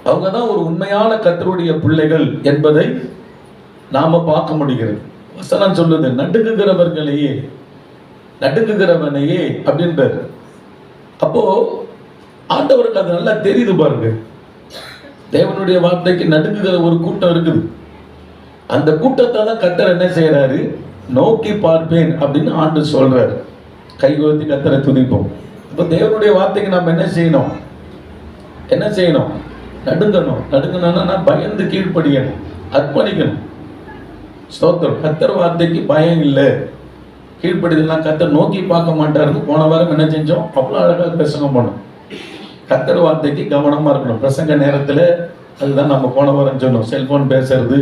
அவங்க தான் ஒரு உண்மையான கர்த்தருடைய பிள்ளைகள் என்பதை நாம பார்க்க முடிகிறது. வசனம் சொல்லுது, நடுங்குகிறவனையே அப்படின்றாரு. அப்போ ஆண்டவருக்கு அது நல்லா தெரியுது பாருங்க. தேவனுடைய வார்த்தைக்கு நடுங்குகிற ஒரு கூட்டம் இருக்குது. அந்த கூட்டத்தை தான் கர்த்தர் என்ன செய்யறாரு, நோக்கி பார்ப்பேன் அப்படின்னு ஆண்டு சொல்றாரு. கை உயர்த்தி கர்த்தரை துதிப்போம். இப்போ தேவனுடைய வார்த்தைக்கு நாம் என்ன செய்யணும், நடுங்கணும்னா பயந்து கீழ்ப்படியணும், அர்ப்பணிக்கணும். ஸ்தோத்திரம். கர்த்தர் வார்த்தைக்கு பயம் இல்லை, கீழ்ப்படிதெல்லாம் கர்த்தர் நோக்கி பார்க்க மாட்டாருன்னு போன வாரம் என்ன செஞ்சோம், அவ்வளோ அழகாக பிரசங்கம் பண்ணோம். கர்த்தர் வார்த்தைக்கு கவனமாக இருக்கணும். பிரசங்க நேரத்தில் அதுதான் நம்ம போன வாரம் சொன்னோம். செல்ஃபோன் பேசுறது,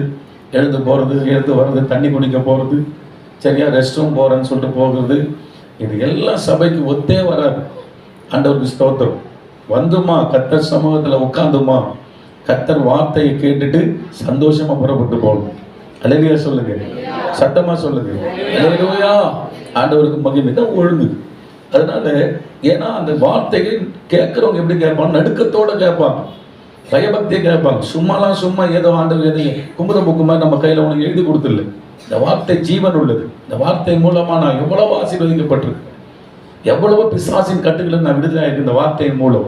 எழுந்து போகிறது, எழுந்து வர்றது, தண்ணி குடிக்க போகிறது, சரியா ரெஸ்ட் ரூம் போகிறேன்னு சொல்லிட்டு போகிறது, இது எல்லாம் சபைக்கு ஒத்தே வராது. ஆண்டவருக்கு ஸ்தோத்திரம். வந்துமா கர்த்தர் சமூகத்தில் உட்காந்துமா கர்த்தர் வார்த்தையை கேட்டுட்டு சந்தோஷமா புறப்பட்டு போகணும். அல்லேலூயா சொல்லுங்க, சத்தமா சொல்லுங்க. அல்லேலூயா. ஆண்டவருக்கு மகிமை தான் ஒழுங்கு. அதனால ஏன்னா அந்த வார்த்தையை கேட்கறவங்க எப்படி கேட்பாங்க, நடுக்கத்தோட கேட்பாங்க, பயபக்தியை கேட்பாங்க. சும்மா ஏதோ ஆண்டவர் எதை குமுத புக்கு மாதிரி நம்ம கையில் உனக்கு எழுதி கொடுத்துடல. இந்த வார்த்தை ஜீவன் உள்ளது. இந்த வார்த்தை மூலமா நான் எவ்வளவு ஆசீர்வதிக்கப்பட்டிருக்கு, எவ்வளவோ பிசாசின் கட்டுகளுக்கு நான் விடுதலை ஆயிருக்கு இந்த வார்த்தையின் மூலம்.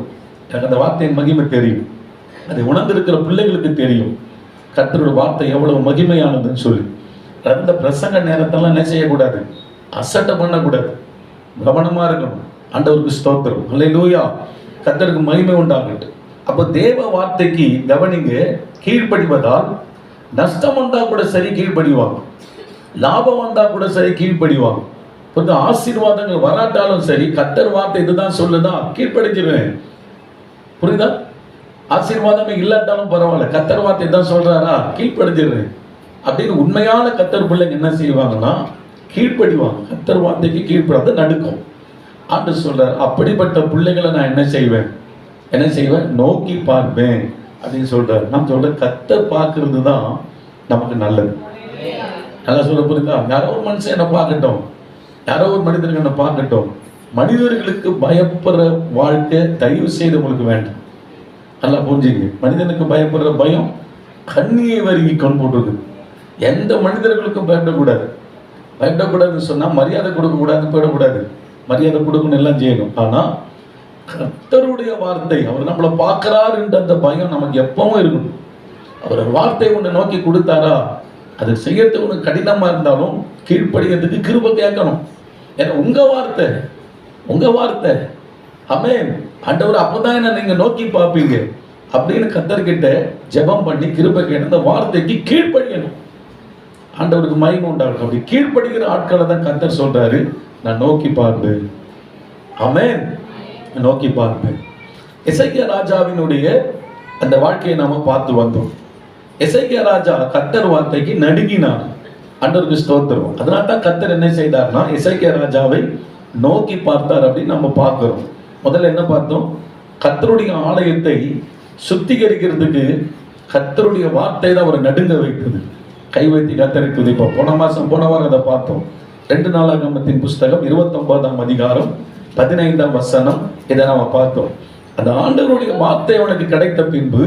எனக்கு அந்த வார்த்தையின் மகிமை தெரியும். அதை உணர்ந்திருக்கிற பிள்ளைகளுக்கு தெரியும் கர்த்தருடைய வார்த்தை எவ்வளவு மகிமையானதுன்னு சொல்லி. அந்த பிரசங்க நேரத்தெல்லாம் என்ன செய்யக்கூடாது, அசட்டை பண்ணக்கூடாது, கவனமா இருக்கணும். ஆண்டவருக்கு ஸ்தோத்திரம். அல்லேலூயா. கர்த்தருக்கு மகிமை உண்டாகட்டும். அப்போ தேவ வார்த்தைக்கு கவனிங்க, கீழ்ப்படிவதால் நஷ்டம் வந்தா கூட சரி கீழ்ப்படிவாங்க, லாபம் வந்தா கூட சரி கீழ்ப்படிவாங்க. கொஞ்சம் ஆசீர்வாதங்கள் வராட்டாலும் சரி கர்த்தர் வார்த்தை இதுதான் சொல்லுதான் கீழ்ப்படிஞ்சிருவேன். புரியுதா? ஆசீர்வாதமே இல்லாட்டாலும் பரவாயில்ல, கர்த்தர் வார்த்தை தான் சொல்றாரா கீழ்ப்படிஞ்சிருவேன் அப்படின்னு உண்மையான கர்த்தர் பிள்ளைங்க என்ன செய்வாங்கன்னா கீழ்ப்படிவாங்க. கர்த்தர் வார்த்தைக்கு கீழ்ப்படாத நடுக்கும். ஆண்டு சொல்றார், அப்படிப்பட்ட பிள்ளைகளை நான் என்ன செய்வேன், நோக்கி பார்ப்பேன் அப்படின்னு சொல்றாரு. நான் சொல்றேன், கர்த்தர் பார்க்கறது தான் நமக்கு நல்லது. நல்லா சொல்ல புரியுதா? யாரோ ஒரு மனுஷன் என்ன பார்க்கட்டும், யாரோ ஒரு மனிதர்கள் என்ன பார்க்கட்டும், மனிதர்களுக்கு பயப்படுற வாழ்க்கை தயவு செய்து உங்களுக்கு வேண்டாம். நல்லா புரிஞ்சுங்க. மனிதனுக்கு பயப்படுற பயம் கண்ணியை வருகி கொண்டு போட்டுருக்கு. எந்த மனிதர்களுக்கும் பயப்படக்கூடாதுன்னு சொன்னா மரியாதை கொடுக்கக்கூடாதுன்னு போயிடக்கூடாது. மரியாதை கொடுக்கணும், எல்லாம் செய்யணும். ஆனா கர்த்தருடைய வார்த்தை, அவர் நம்மளை பார்க்கிறாருன்ற அந்த பயம் நமக்கு எப்பவும் இருக்கணும். அவர் வார்த்தை ஒன்று நோக்கி கொடுத்தாரா அது செய்யறதுக்கு ஒன்று கடினமா இருந்தாலும் கீழ்ப்படிக்கிறதுக்கு கிருபை கேட்கணும். ஏன்னா உங்க வார்த்தை ஆமென். ஆண்டவர் அப்பதான் என்ன நீங்க நோக்கி பார்ப்பீங்க அப்படின்னு கர்த்தர்கிட்ட ஜெபம் பண்ணி கிருபை கேட்டு அந்த வார்த்தைக்கு கீழ்ப்படியணும். ஆண்டவருக்கு மகிமை உண்டாகும். அப்படி கீழ்ப்படுகிற ஆட்களை தான் கர்த்தர் சொல்றாரு, நான் நோக்கி பார்ப்பேன். ஆமென். நோக்கி பார்ப்பேன். எசேக்கியா ராஜாவினுடைய அந்த வாழ்க்கையை நாம பார்த்து வந்தோம். எசேக்கியா ராஜா கர்த்தர் வார்த்தைக்கு நடுங்கினார். ஆண்டவருக்கு ஸ்தோத்திரம். அதனால தான் கர்த்தர் என்ன செய்தார்னா எசேக்கியா ராஜாவை நோக்கி பார்த்தார் அப்படின்னு நம்ம பார்க்கிறோம். முதல்ல என்ன பார்த்தோம், கர்த்தருடைய ஆலயத்தை சுத்திகரிக்கிறதுக்கு கர்த்தருடைய வார்த்தை தான் அவரை நடுங்க வைத்தது. கை வைத்து கர்த்தரை துதிப்போம். போன வாரம் அதை பார்த்தோம். 2 நாளாகமத்தின் புஸ்தகம் 29ஆம் அதிகாரம் 15ஆம் வசனம் இதை நாம பார்த்தோம். அந்த ஆண்டவருடைய வார்த்தை அவனுக்கு கிடைத்த பின்பு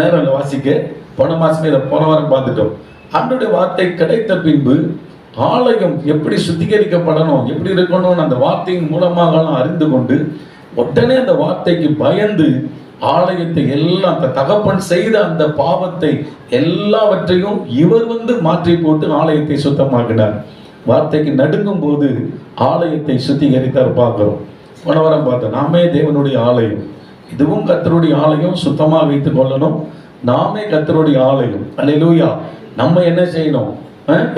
நேரம் வாசிக்க போன வாரம் பார்த்துட்டோம். ஆண்டவருடைய வார்த்தை கிடைத்த பின்பு ஆலயம் எப்படி சுத்திகரிக்கப்படணும், எப்படி இருக்கணும்னு அந்த வார்த்தையின் மூலமாக அறிந்து கொண்டு உடனே அந்த வார்த்தைக்கு பயந்து ஆலயத்தை எல்லாம் தகப்பன் செய்த அந்த பாவத்தை எல்லாவற்றையும் இவர் மாற்றி போட்டு ஆலயத்தை சுத்தமாக்கினார். வார்த்தைக்கு நடுங்கும் போது ஆலயத்தை சுத்திகரித்தார் பார்க்கிறோம். போன வாரம் பார்த்தோம், நாமே தேவனுடைய ஆலயம், இதுவும் கர்த்தருடைய ஆலயம், சுத்தமாக வைத்துக் கொள்ளணும். நாமே கர்த்தருடைய ஆலயம். அல்லேலூயா. நம்ம என்ன செய்யணும்,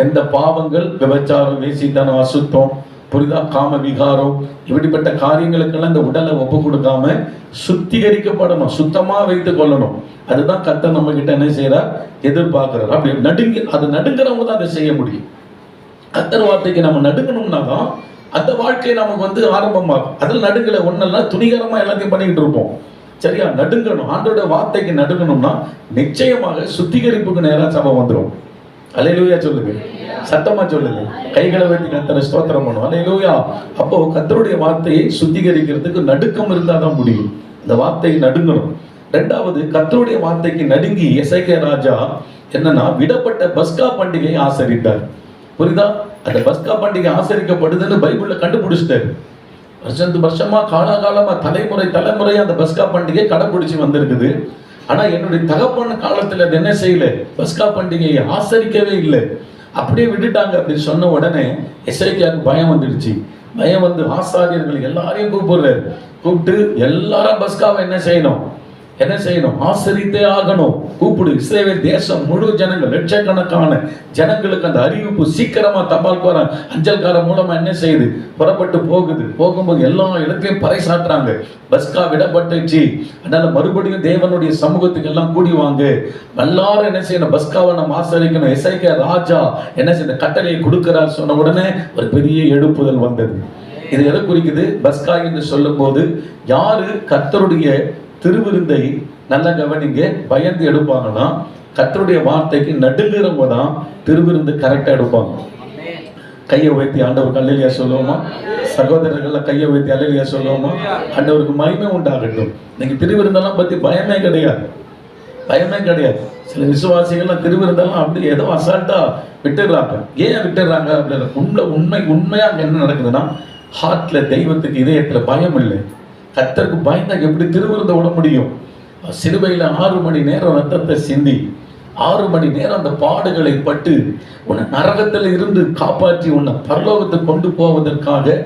எந்த பாவங்கள், விபச்சாரம், வேசித்தனம், அசுத்தம், புரிதா, காம விகாரம், இப்படிப்பட்ட காரியங்களுக்கெல்லாம் இந்த உடலை ஒப்பு கொடுக்காம சுத்திகரிக்கப்படணும், சுத்தமா வைத்துக் கொள்ளணும். அதுதான் கர்த்தர் நம்ம கிட்ட என்ன செய்யறார், எதிர்பார்க்கிறார். அப்படி அது நடுங்கிறவங்க தான் அதை செய்ய முடியும். கர்த்தர் வார்த்தைக்கு நம்ம நடுங்கணும்னா தான் அந்த வாழ்க்கை நமக்கு ஆரம்பமாகும். அதில் நடுங்கல ஒன்னெல்லாம் துணிகரமா எல்லாத்தையும் பண்ணிக்கிட்டு இருப்போம். சரியா? நடுங்கணும். ஆண்டோட வார்த்தைக்கு நடுங்கணும்னா நிச்சயமாக சுத்திகரிப்புக்கு நேரம் சபை வந்துடும். அல்லேலூயா சொல்லுங்க, சத்தமா சொல்லுங்க, கைகளை வைத்து கர்த்தரை ஸ்தோத்திரம் பண்ணுவோம். அல்லேலூயா. அப்போ கர்த்தருடைய வார்த்தையை சுத்திகரிக்கிறதுக்கு நடுக்கம் இருந்தாதான் முடியும். இந்த வார்த்தையை நடுங்கணும். ரெண்டாவது, கர்த்தருடைய வார்த்தைக்கு நடுங்கி எசேக்கியா ராஜா என்னன்னா விடப்பட்ட பஸ்கா பண்டிகையை ஆசரித்தார். புரியுதா? அந்த பஸ்கா பண்டிகை ஆசரிக்கப்படுதுன்னு பைபிள்ல கண்டுபிடிச்சிட்டாரு. வருஷமா காலாகாலமா தலைமுறையா அந்த பஸ்கா பண்டிகை கடைபிடிச்சு வந்திருக்குது. ஆனா என்னுடைய தகப்பன் காலத்துல அது என்ன செய்யல, பஸ்கா பண்டிகையை ஆசரிக்கவே இல்லை, அப்படியே விட்டுட்டாங்க அப்படின்னு சொன்ன உடனே எசேக்கியாவுக்கு பயம் வந்துடுச்சு. பயம் வந்து ஆசாரியர்கள் எல்லாரையும் கூப்பிட்டு எல்லாரும் பஸ்காவை என்ன செய்யணும், ஆசரித்தே ஆகணும், கூப்பிடு. இஸ்ரவேல் தேசம் முழு ஜனங்கள், லட்சக்கணக்கான ஜனங்களுக்கு அந்த அறிவிப்பு சீக்கிரமா தபால்காரன் அஞ்சல்காரன் மூலமா என்ன செய்யுது, புறப்பட்டு போகும்போது எல்லா இடத்தையும் பறைசாட்டுறாங்க, பஸ்கா விடப்பட்டுச்சு, அதனால மறுபடியும் தேவனுடைய சமூகத்துக்கு எல்லாம் கூடி வாங்க, எல்லாரும் என்ன செய்யணும், பஸ்காவை நம்ம ஆசரிக்கணும். எசேக்கியா ராஜா என்ன செய்ய கட்டளையை கொடுக்கிறார். சொன்ன உடனே ஒரு பெரிய எழுப்புதல் வந்தது. இது எதை குறிக்குது? பஸ்கா என்று சொல்லும் போது யாரு கர்த்தருடைய திருவிருந்தை நல்ல கவனிங்க பயந்து எடுப்பாங்கன்னா, கர்த்தருடைய வார்த்தைக்கு நடுங்கிறவங்க தான் திருவிருந்து கரெக்டா எடுப்பாங்க. கையை உயர்த்தி ஆண்டவருக்கு அல்லேலூயா சொல்லுவோமா? சகோதரர்கள கையை உயர்த்தி அல்லேலூயா சொல்லுவோமா? ஆண்டவருக்கு மகிமை உண்டாகட்டும். நீங்க திருவிருந்தெல்லாம் பத்தி பயமே கிடையாது. சில விசுவாசிகள்லாம் திருவிருந்தெல்லாம் அப்படி ஏதோ அசால்ட்டா விட்டுடுறாங்க. ஏன் விட்டுடுறாங்க அப்படின்னா, உண்மையா என்ன நடக்குதுன்னா, ஹார்ட்ல தெய்வத்துக்கு இதயத்துல பயம் இல்லை. கர்த்தருக்கு பயந்தா எப்படி திருவிருந்த விட முடியும்? சிலுவையில் 6 மணி நேரம் ரத்தத்தை சிந்தி 6 மணி நேரம் அந்த பாடுகளை பட்டு உன்னை நரகத்தில் இருந்து காப்பாற்றி உன்னை பரலோகத்துக்கு கொண்டு போவதற்காக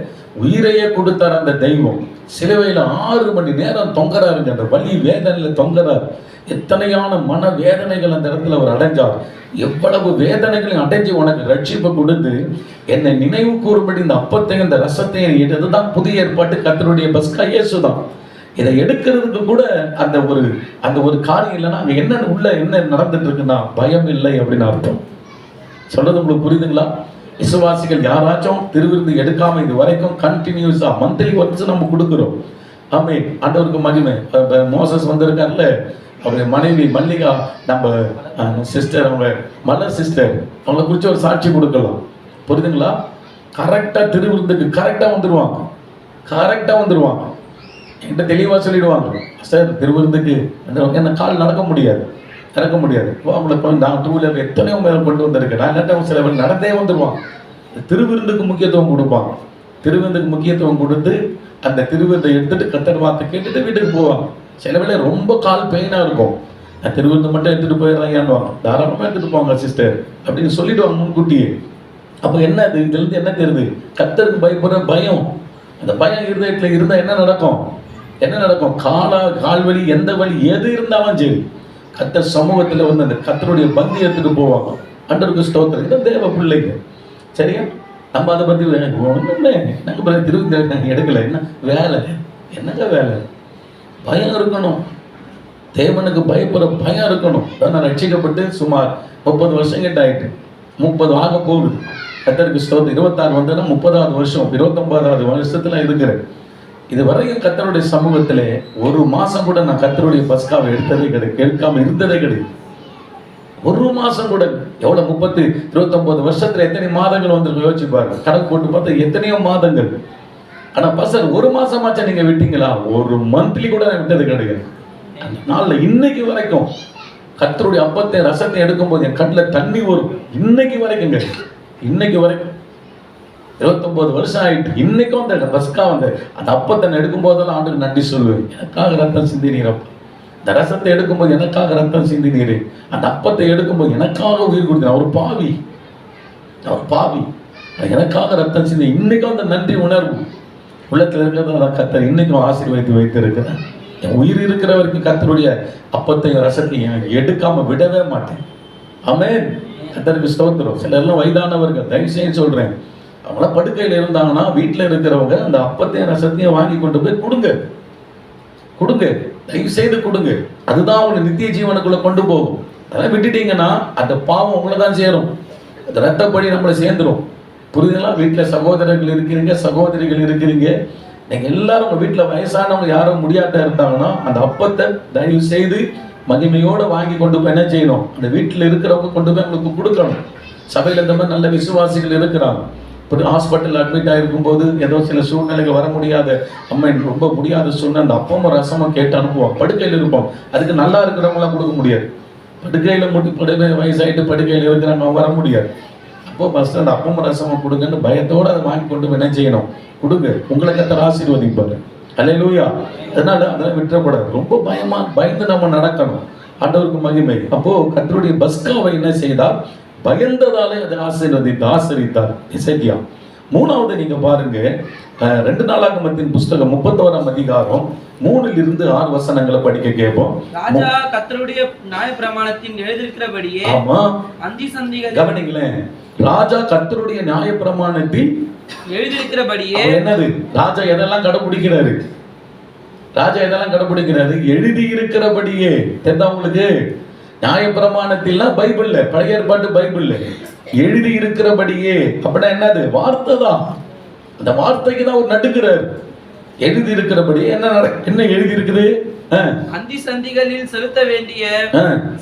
உயிரையே கொடுத்தார் அந்த தெய்வம். சிலுவையில் 6 மணி நேரம் தொங்குறாருங்க. அந்த வலி வேதனையில தொங்குறார். எத்தனையான மன வேதனைகள் அந்த இடத்துல அவர் அடைஞ்சார். எவ்வளவு வேதனைகளையும் அடைஞ்சு உனக்கு ரட்சிப்பை கொடுத்து என்னை நினைவு கூறும்படி இந்த அப்பத்தையும் இந்த ரசத்தையும், இதுதான் புதிய ஏற்பாட்டு கர்த்தருடைய பஸ்கா இயேசுதான். இதை எடுக்கிறதுக்கு கூட அந்த ஒரு காரியம் இல்லைன்னா அங்க என்ன நடந்துட்டு இருக்குன்னா பயம் இல்லை அப்படின்னு அர்த்தம். சொல்றது உங்களுக்கு புரியுதுங்களா? விசுவாசிகள் யாராச்சும் திருவிருந்து எடுக்காம இது வரைக்கும் கண்டினியூஸா மந்த்லி ஒன்ஸ் நம்ம கொடுக்குறோம். ஆமென். ஆண்டவருக்கு மகிமை. மோசஸ் வந்திருக்காருல்ல, அவருடைய மனைவி மல்லிகா, நம்ம சிஸ்டர், அவங்க மலர் சிஸ்டர், அவங்களை குறித்து ஒரு சாட்சி கொடுக்கலாம். புரியுதுங்களா? கரெக்டா திருவிருந்துக்கு கரெக்டா வந்துருவாங்க. என்கிட்ட தெளிவா சொல்லிடுவாங்க, சார் திருவிருந்துக்கு என்ன கால் நடக்க முடியாது. அவங்களை நான் 2 வீலர் எத்தனையோ மேல கொண்டு வந்திருக்கேன். நான் கேட்ட சில பேர் நடந்தே வந்துடுவாங்க. திருவிருந்துக்கு முக்கியத்துவம் கொடுப்பாங்க. திருவிருந்துக்கு முக்கியத்துவம் கொடுத்து அந்த திருவிருந்தை எடுத்துட்டு கர்த்தர் வார்த்தை கேட்டுட்டு வீட்டுக்கு போவாங்க. சில வேளை ரொம்ப கால் பெயினா இருக்கும். நான் திருவிருந்து மட்டும் எடுத்துட்டு போயிடுறாங்க, தாராளமா எடுத்துட்டு போவாங்க சிஸ்டர் அப்படின்னு சொல்லிடுவாங்க முன்கூட்டியே. அப்போ என்ன இதுல இருந்து என்ன தெரியுது? கர்த்தருக்கு பயப்படுற பயம். அந்த பயம் இருதயத்துல இருந்தா என்ன நடக்கும்? கால் வலி, எந்த வலி எது இருந்தாலும் சரி, கர்த்தர் சமூகத்துல வந்து அந்த கர்த்தருடைய பந்தி எடுத்துட்டு போவாங்க. ஆண்டவருக்கு ஸ்தோத்திரம். இதான் தேவ பிள்ளைங்க. சரியா? நம்ம அதை பத்தி ஒண்ணுமே நாங்கள் திருவிருந்து எடுக்கல. என்னங்க வேலை? பயம் இருக்கணும். தேவனுக்கு பயப்படுற பயம் இருக்கணும். நான் ரட்சிக்கப்பட்டு சுமார் 30 வருஷம் கிட்ட ஆயிட்டு, 30 ஆக போகுது. கர்த்தருக்கு ஸ்தோத்திரம். 26 வந்ததுன்னா 30வது வருஷம், 29வது வருஷத்துல இருக்கிறேன். இது வரையும் கர்த்தருடைய சமூகத்திலே ஒரு மாசம் கூட நான் கர்த்தருடைய பஸ்காவை எடுத்ததே கிடையாது, கேட்காம இருந்ததே கிடையாது. ஒரு மாசம் கூட. எவ்வளவு 29 வருஷத்துல எத்தனை மாதங்கள் வந்து யோசிச்சு பாருங்க. கணக்கு போட்டு பார்த்தா எத்தனையோ மாதங்கள். ஆனா பசர் ஒரு மாசமாச்சா நீங்க விட்டீங்களா? ஒரு மந்த்லி கூட நான் விட்டது கிடையாது. அந்த நாள்ல இன்னைக்கு வரைக்கும் கர்த்தருடைய அப்பத்தை ரசத்தை எடுக்கும்போது என் கண்ணில் தண்ணி வரும். இன்னைக்கு வரைக்கும் 29 வருஷம் ஆயிட்டு இன்னைக்கும் அந்த பஸ்கா அந்த அப்பத்தை எடுக்கும் போதெல்லாம் ஆண்டுக்கு நன்றி சொல்லுவேன். எனக்காக ரத்தம் சிந்தினீரப்பா. இந்த ரசத்தை எடுக்கும்போது எனக்காக ரத்தம் சிந்தினீரே. அந்த அப்பத்தை எடுக்கும்போது எனக்காக உயிர் கொடுத்தேன். அவர் பாவி எனக்காக ரத்தம் சிந்தி. இன்னைக்கும் அந்த நன்றி உணர்வு உள்ளத்துல இருக்கிறத கர்த்தர் இன்னைக்கும் ஆசீர்வதித்து வைத்திருக்கிறேன். என் உயிர் இருக்கிற வரைக்கும் கர்த்தருடைய அப்பத்தையும் ரசத்தையும் எடுக்காம விடவே மாட்டேன். ஆமென். கர்த்தருக்கு ஸ்தோத்திரம். சிலர்லாம் வயதானவர்கள், தயவு செய்து சொல்றேன், அவங்களாம் படுக்கையில் இருந்தாங்கன்னா வீட்டில் இருக்கிறவங்க அந்த அப்பத்தையும் ரசத்தையும் வாங்கி கொண்டு போய் கொடுங்க, தயவு செய்து கொடுங்க. அதுதான் உங்களை நித்திய ஜீவனுக்குள்ள கொண்டு போகும். அதெல்லாம் விட்டுட்டீங்கன்னா அந்த பாவம் உங்களை தான் சேரும். அந்த ரத்தப்படி நம்மளை சேர்ந்துடும். புரியுதுங்களா? வீட்டில் சகோதரர்கள் இருக்கிறீங்க, சகோதரிகள் இருக்கிறீங்க, நீங்க எல்லாரும் உங்க வீட்டில் வயசானவங்க யாரும் முடியாட்ட இருந்தாங்கன்னா அந்த அப்பத்தை தயவு செய்து மகிமையோட வாங்கி கொண்டு போய் என்ன செய்யணும்? அந்த வீட்டில் இருக்கிறவங்க கொண்டு போய் உங்களுக்கு கொடுக்கணும். சபையில் இந்த மாதிரி நல்ல விசுவாசிகள் இருக்கிறாங்க. இப்போ ஹாஸ்பிட்டல் அட்மிட் ஆகிருக்கும் போது ஏதோ சில சூழ்நிலைகள் வர முடியாத, அம்மா எனக்கு ரொம்ப முடியாத சூழ்நிலை, அந்த அப்பமும் ரசமும் கேட்டு அனுப்புவோம். படுக்கையில் இருப்போம், அதுக்கு நல்லா இருக்கிறவங்களாம் கொடுக்க முடியாது. படுக்கையில் வயசாகிட்டு படுக்கையில் இருக்கிறவங்க வர முடியாது. அப்போ ஃபஸ்ட்டு அந்த அப்பமும் ரசமும் கொடுங்கன்னு பயத்தோடு அதை வாங்கி கொண்டு என்ன செய்யணும், கொடுங்க. உங்களை கர்த்தர் ஆசீர்வதிப்பாரு. அல்லேலூயா. அதனால அதெல்லாம் விட்டுறக்கூடாது. ரொம்ப பயந்து நம்ம நடக்கணும். ஆண்டவருக்கு மகிமை. அப்போ கர்த்தருடைய பஸ்காவை என்ன செய்தார், பயந்ததாலே அதை ஆசீர்வதித்தார் எசேக்கியா. மூணாவது நீங்க பாருங்க, 2 நாளாகமத்தின் புஸ்தகம் 31ஆம் அதிகாரம் 3-6 வசனங்களை படிக்க கேட்போம். ராஜா கர்த்தருடைய நியாயப்பிரமாணத்தின் எழுதியிருக்கிறபடியே, ஆமா, அந்தி சந்திகள் கவனிங்களேன், ராஜா கர்த்தருடைய நியாயப்பிரமாணத்தில் எழுதியிருக்கிறபடியே, என்னது, ராஜா எதெல்லாம் கடைபிடிக்கிறாரு, ராஜா எதெல்லாம் கடைபிடிக்கிறாரு, எழுதி இருக்கிறபடியே. தெரிந்தா உங்களுக்கு, நியாயப்பிரமாணத்தில்னா பைபிள்ல, பழைய ஏற்பாட்டு பைபிள்ல எழுதி இருக்கிறபடியே அப்படின்னா என்னது, வார்த்தை தான். அந்த வார்த்தைக்கு தான் ஒரு நடுக்கிறார். எழுதி இருக்கிறபடி என்ன எழுதி இருக்குது, அந்தி சந்திகளில் செலுத்த வேண்டிய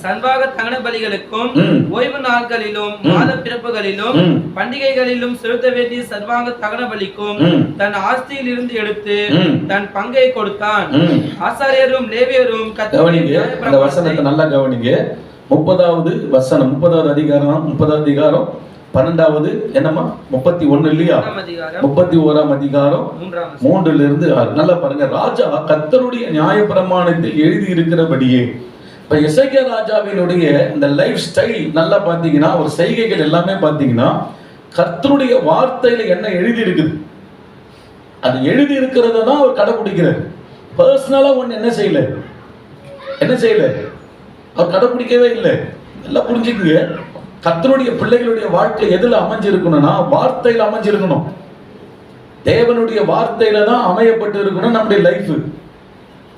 சர்வாக தகன பலிகளுக்கும், ஓய்வு நாட்களிலும், மாத பிறப்புகளிலும், பண்டிகைகளிலும் செலுத்த வேண்டிய சர்வாங்க தகன பலிக்கும் தன் ஆஸ்தியில் இருந்து எடுத்து தன் பங்கை கொடுத்தான். ஆசாரியரும் லேவியரும் அந்த வசனத்தை நல்லா கவனிங்க. 30வது வசனம், 30வது அதிகாரம் 12வது என்னமா 31 இல்லையா, 31ஆம் அதிகாரம் 3-6 நல்லா பாருங்க. ராஜா கர்த்தருடைய நியாயப்பிரமாணத்தில் எழுதி இருக்கிறபடியே. இப்ப எசேக்கியா ராஜாவினுடைய இந்த லைஃப் ஸ்டைல் நல்லா பாத்தீங்கன்னா, ஒரு செய்கைகள் எல்லாமே பாத்தீங்கன்னா கர்த்தருடைய வார்த்தையில என்ன எழுதி இருக்குது, அது எழுதி இருக்கிறத தான் அவர் கடைபிடிக்கிறார். பர்சனலா ஒண்ணு என்ன செய்யல அவர் கடைபிடிக்கவே இல்லை. எல்லாம் புரிஞ்சுக்குங்க. கர்த்தருடைய பிள்ளைகளுடைய வாழ்க்கை எதுல அமைஞ்சிருக்கணும்னா, வார்த்தையில அமைஞ்சிருக்கணும். தேவனுடைய வார்த்தையில தான் அமையப்பட்டு இருக்கணும் நம்முடைய லைஃப்.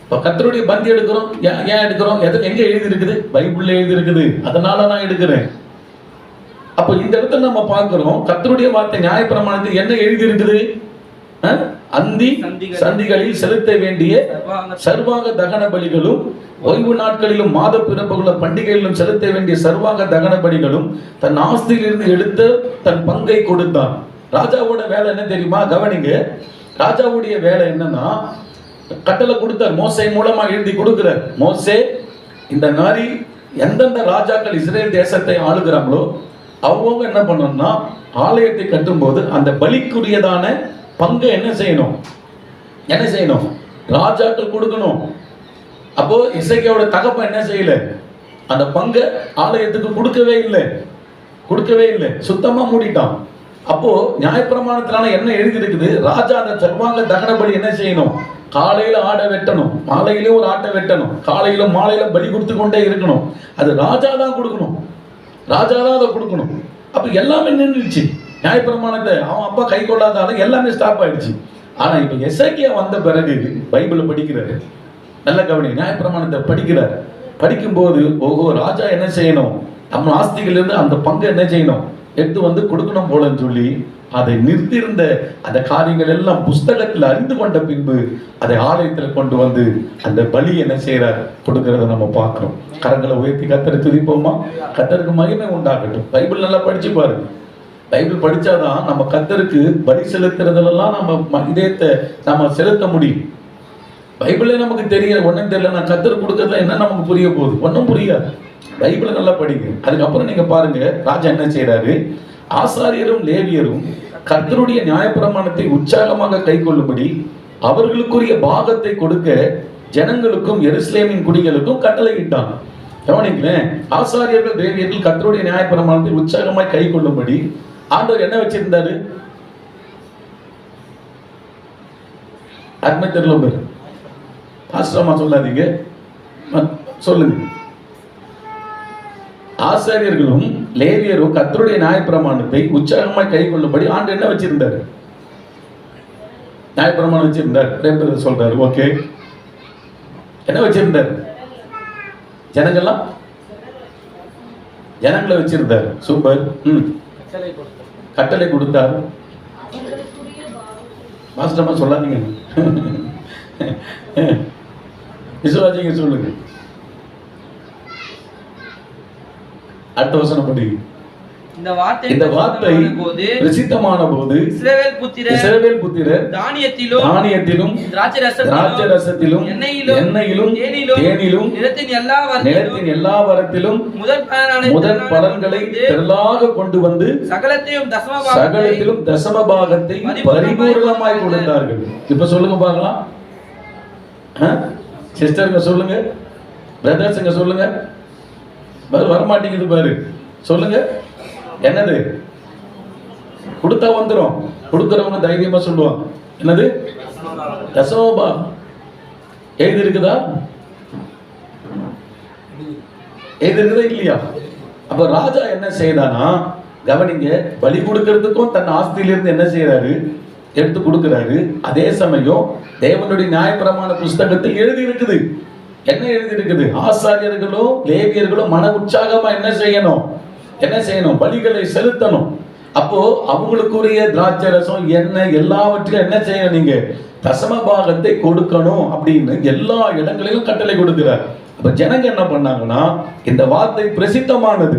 இப்ப கர்த்தருடைய பந்தி எடுக்கிறோம், ஏன் எடுக்கிறோம், எங்க எழுதி இருக்குது, பைபிள்ல எழுதி இருக்குது, அதனால நான் எடுக்கிறேன். அப்ப இந்த இடத்துல நம்ம பார்க்கிறோம், கர்த்தருடைய வார்த்தை நியாயப்பிரமாணத்தில் என்ன எழுதி இருக்குது, அந்தி சந்திகளில் செலுத்த வேண்டிய சர்வாங்க தகன பலிகளும், ஓய்வு நாட்களிலும், மாத பிறப்புகளும், பண்டிகைகளிலும் செலுத்த வேண்டிய சர்வாங்க தகன பலிகளும் தன் ஆஸ்தியிலிருந்து எடுத்து தன் பங்கை கொடுத்தான். ராஜாவோட வேலை என்ன தெரியுமா, கவனிங்க. ராஜாவுடைய வேலை என்னன்னா, கட்டளை கொடுத்தார், மோசே மூலமா எழுதி கொடுக்கிறார். மோசே, இந்த மாதிரி எந்தெந்த ராஜாக்கள் இஸ்ரேல் தேசத்தை ஆளுகிறாங்களோ அவங்க என்ன பண்ணணும்னா, ஆலயத்தை கட்டும் போது அந்த பலிக்குரியதான பங்கை என்ன செய்யணும், ராஜாக்கள் கொடுக்கணும். அப்போ எசேக்கியாவோட தகப்பன் என்ன செய்யல, அந்த பங்கை ஆலயத்துக்கு கொடுக்கவே இல்லை, சுத்தமா மூடிட்டான். அப்போ நியாயப்பிரமாணத்திலான என்ன எழுதி இருக்குது, ராஜா அந்த சர்வாங்க தகன பலி என்ன செய்யணும், காலையில ஆடை வெட்டணும், மாலையிலே ஒரு ஆட்டை வெட்டணும், காலையில மாலையில பலி கொடுத்து கொண்டே இருக்கணும். அது ராஜா தான் கொடுக்கணும், அதை கொடுக்கணும். அப்ப எல்லாமே நின்றுச்சு. நியாயப்பிரமாணத்தை அவன் அப்பா கை கொள்ளாதால எல்லாமே ஸ்டாப் ஆயிடுச்சு. ஆனா இப்ப எசேக்கியா வந்த பிறகு பைபிளை படிக்கிறாரு. நல்ல கவனி, நியாயப்பிரமாணத்தை படிக்கிறார். படிக்கும்போது ஓஹோ, ராஜா என்ன செய்யணும், நம்ம ஆஸ்திகளிலிருந்து அந்த பங்கு என்ன செய்யணும், எடுத்து வந்து கொடுக்கணும் போலன்னு சொல்லி அதை நிறுத்தியிருந்த அந்த காரியங்கள் எல்லாம் புஸ்தகத்தில் அறிந்து கொண்ட பின்பு அதை ஆலயத்தில் கொண்டு வந்து அந்த பலி என்ன செய்யறார், கொடுக்கறத நம்ம பார்க்கிறோம். கரங்களை உயர்த்தி கர்த்தரை துதிப்போமா. கர்த்தருக்கு மகிமை உண்டாகட்டும். பைபிள் நல்லா படிச்சு பாருங்க. பைபிள் படிச்சாதான் நம்ம கர்த்தருக்கு பலி செலுத்துறதுலாம் நம்ம இதயத்தை நம்ம செலுத்த முடியும். பைபிளே நமக்கு தெரியல, ஒன்றும் தெரியல, நான் கர்த்தர் கொடுக்கறதுல என்ன நமக்கு புரிய போகுது, ஒன்றும் புரியாது. பைபிளை நல்லா படிங்க. அதுக்கப்புறம் நீங்க பாருங்க, ராஜா என்ன செய்யறாரு, ஆசாரியரும் லேவியரும் கர்த்தருடைய நியாயப்பிரமாணத்தை உற்சாகமாக கை கொள்ளும்படி அவர்களுக்குரிய பாகத்தை கொடுக்க ஜனங்களுக்கும் எருசலேமின் குடிகளுக்கும் கட்டளையிட்டான். கவனிங்களேன், ஆசாரியர்கள் லேவியர்கள் கர்த்தருடைய நியாயப்பிரமாணத்தை உற்சாகமாய் கை கொள்ளும்படி ஆண்டவர் என்ன வச்சிருந்தாரு, அருமை தெரியல பேர் ஆசிரமா சொல்லாதீங்க, சொல்லுங்க. ஆசாரியர்களும் லேவியரும் கர்த்தருடைய நியாயப்பிரமாணத்தை உற்சாகமாய் கை கொள்ளும்படி ஆண்டு என்ன வச்சிருந்தாரு, நியாயப்பிரமாணம் வச்சிருந்தார். சொல்றாரு, ஓகே, என்ன வச்சிருந்தார், ஜனங்களை வச்சிருந்தார். சூப்பர். கட்டளை கொடுத்தார். மாஸ்டர்மா சொல்லாதீங்க, விசுவாசிங்க, சொல்லுங்க. அடுத்த வசனம் படி. இந்த வார்த்தை பிரசித்தமான போது இஸ்ரவேல் புத்திரர் தானியத்திலும் திராட்சைரசத்திலும் எண்ணெயிலும் தேனிலும் நிலத்தின் எல்லா வரத்திலும் முதல் பலன்களை திரளாக கொண்டு வந்து சகலத்திலும் தசமபாகத்தை பரிபூரணமாய் கொடுத்தார்கள். இப்ப சொல்லுங்க பார்க்கலாம். சிஸ்டருங்க சொல்லுங்க, பிரதர்ஸுங்க சொல்லுங்க. வரமாட்டேங்குது பாரு, சொல்லுங்க. என்னது? கொடுத்தா வந்துடும். கொடுக்கிறவங்க தைரியமா சொல்லுவாங்க. என்னது? தசமபாகம். எழுதி இருக்குதா? எழுதி இருக்குதா இல்லையா? அப்ப ராஜா என்ன செய்யறானா, கவனிங்க, பலி கொடுக்கறதுக்கும் தன் ஆஸ்தியிலிருந்து என்ன செய்யறாரு, எடுத்து கொடுக்கிறாரு. அதே சமயம் தேவனுடைய நியாயப்பிரமாண புஸ்தகத்தில் எழுதி இருக்குது. என்ன எழுதி இருக்குது? ஆசாரியர்களும் லேவியர்களும் மன உற்சாகமா என்ன செய்யணும், பலிகளை செலுத்தணும். அப்போ அவங்களுக்குரிய திராட்சை ரசம், எண்ணெய் எல்லாவற்றிலும் என்ன செய்யணும், நீங்க தசமபாகத்தை கொடுக்கணும் அப்படின்னு எல்லா இடங்களிலும் கட்டளை கொடுக்கிறார். அப்ப ஜனங்க என்ன பண்ணாங்கன்னா, இந்த வார்த்தை பிரசித்தமானது.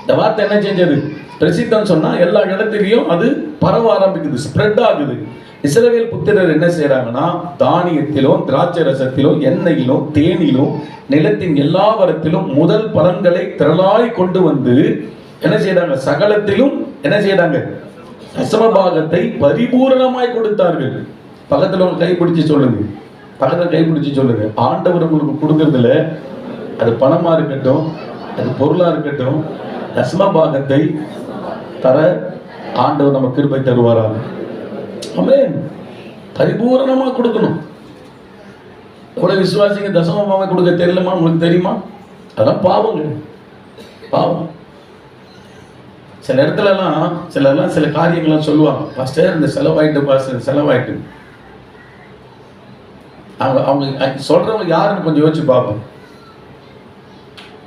இந்த வார்த்தை என்ன செஞ்சது? பிரசித்தம் சொன்னா எல்லா இடத்திலையும் அது பரவ ஆரம்பிக்குது, ஸ்ப்ரெட் ஆகுது. இஸ்ரவேல் புத்திரர் என்ன செய்யறாங்கன்னா, தானியத்திலும் திராட்சை ரசத்திலும் எண்ணெயிலும் தேனிலும் நிலத்தின் எல்லா வரத்திலும் முதல் பலன்களை திரளாய் கொண்டு வந்து என்ன செய்யறாங்க, சகலத்திலும் என்ன செய்யறாங்க, தசமபாகத்தை பரிபூரணமாய் கொடுத்தார்கள். பக்கத்துல உங்க கைப்பிடிச்சு சொல்லுங்க, பக்கத்துல கைப்பிடிச்சு சொல்லுங்க, ஆண்டவர் உங்களுக்கு கொடுக்கறதுல, அது பணமா இருக்கட்டும், அது பொருளா இருக்கட்டும், தசமபாகத்தை தர ஆண்டவர் நம்ம கிருபை தருவாராம். ஆமென். பரிபூரணமா கொடுக்கணும். எவ்வளவு விசுவாசிங்க தசமபாகம் கொடுக்க தெரியலமா? உங்களுக்கு தெரியுமா? அதான் பாவங்க, பாவம். சில இடத்துலலாம் சில காரியங்கள்லாம் சொல்லுவாங்க, பாஸ்டர் இந்த செலவாயிட்டு, பாஸ்டர் செலவாயிட்டு. அவங்க சொல்றவங்க யாருன்னு கொஞ்சம் யோசிச்சு பார்ப்போம்.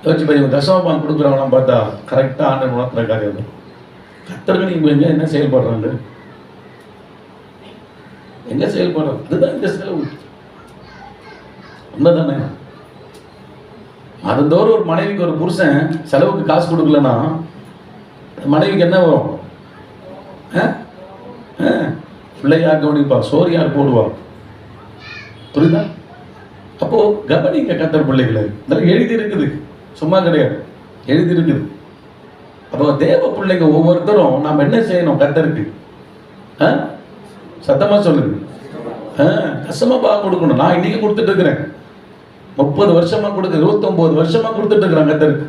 யோசிச்சு பாருங்க, தசமபாகம் கொடுக்குறவங்களாம் பார்த்தா கரெக்டா ஆண்டவர் உணர்த்துற காரியம். கர்த்தருக்கு நீங்க என்ன செயல்படுறாங்க, எங்க செயல்படுறோம், அதுதான் இந்த செலவு. உண்மைதானே? அதோடு ஒரு மனைவிக்கு ஒரு புருஷன் செலவுக்கு காசு கொடுக்கலன்னா மனைவிக்கு என்ன வரும்? பிள்ளை யார் கவனிப்பா, சோறு யார் போடுவா? புரியுதா? அப்போ கவனிங்க கர்த்தர் பிள்ளைகளை, இதெல்லாம் எழுதி இருக்குது, சும்மா கிடையாது, எழுதி இருக்குது. அப்போ தேவ பிள்ளைங்க ஒவ்வொருத்தரும் நாம் என்ன செய்யணும் கர்த்தருக்கு? சத்தமா சொல்லுங்க. தசமபாகம் கொடுக்கணும். நான் இன்னைக்கு கொடுத்துட்டு இருக்கிறேன், 30 வருஷமா கொடுக்க, 29 வருஷமா கொடுத்துட்டு இருக்கிறேன் கர்த்தருக்கு.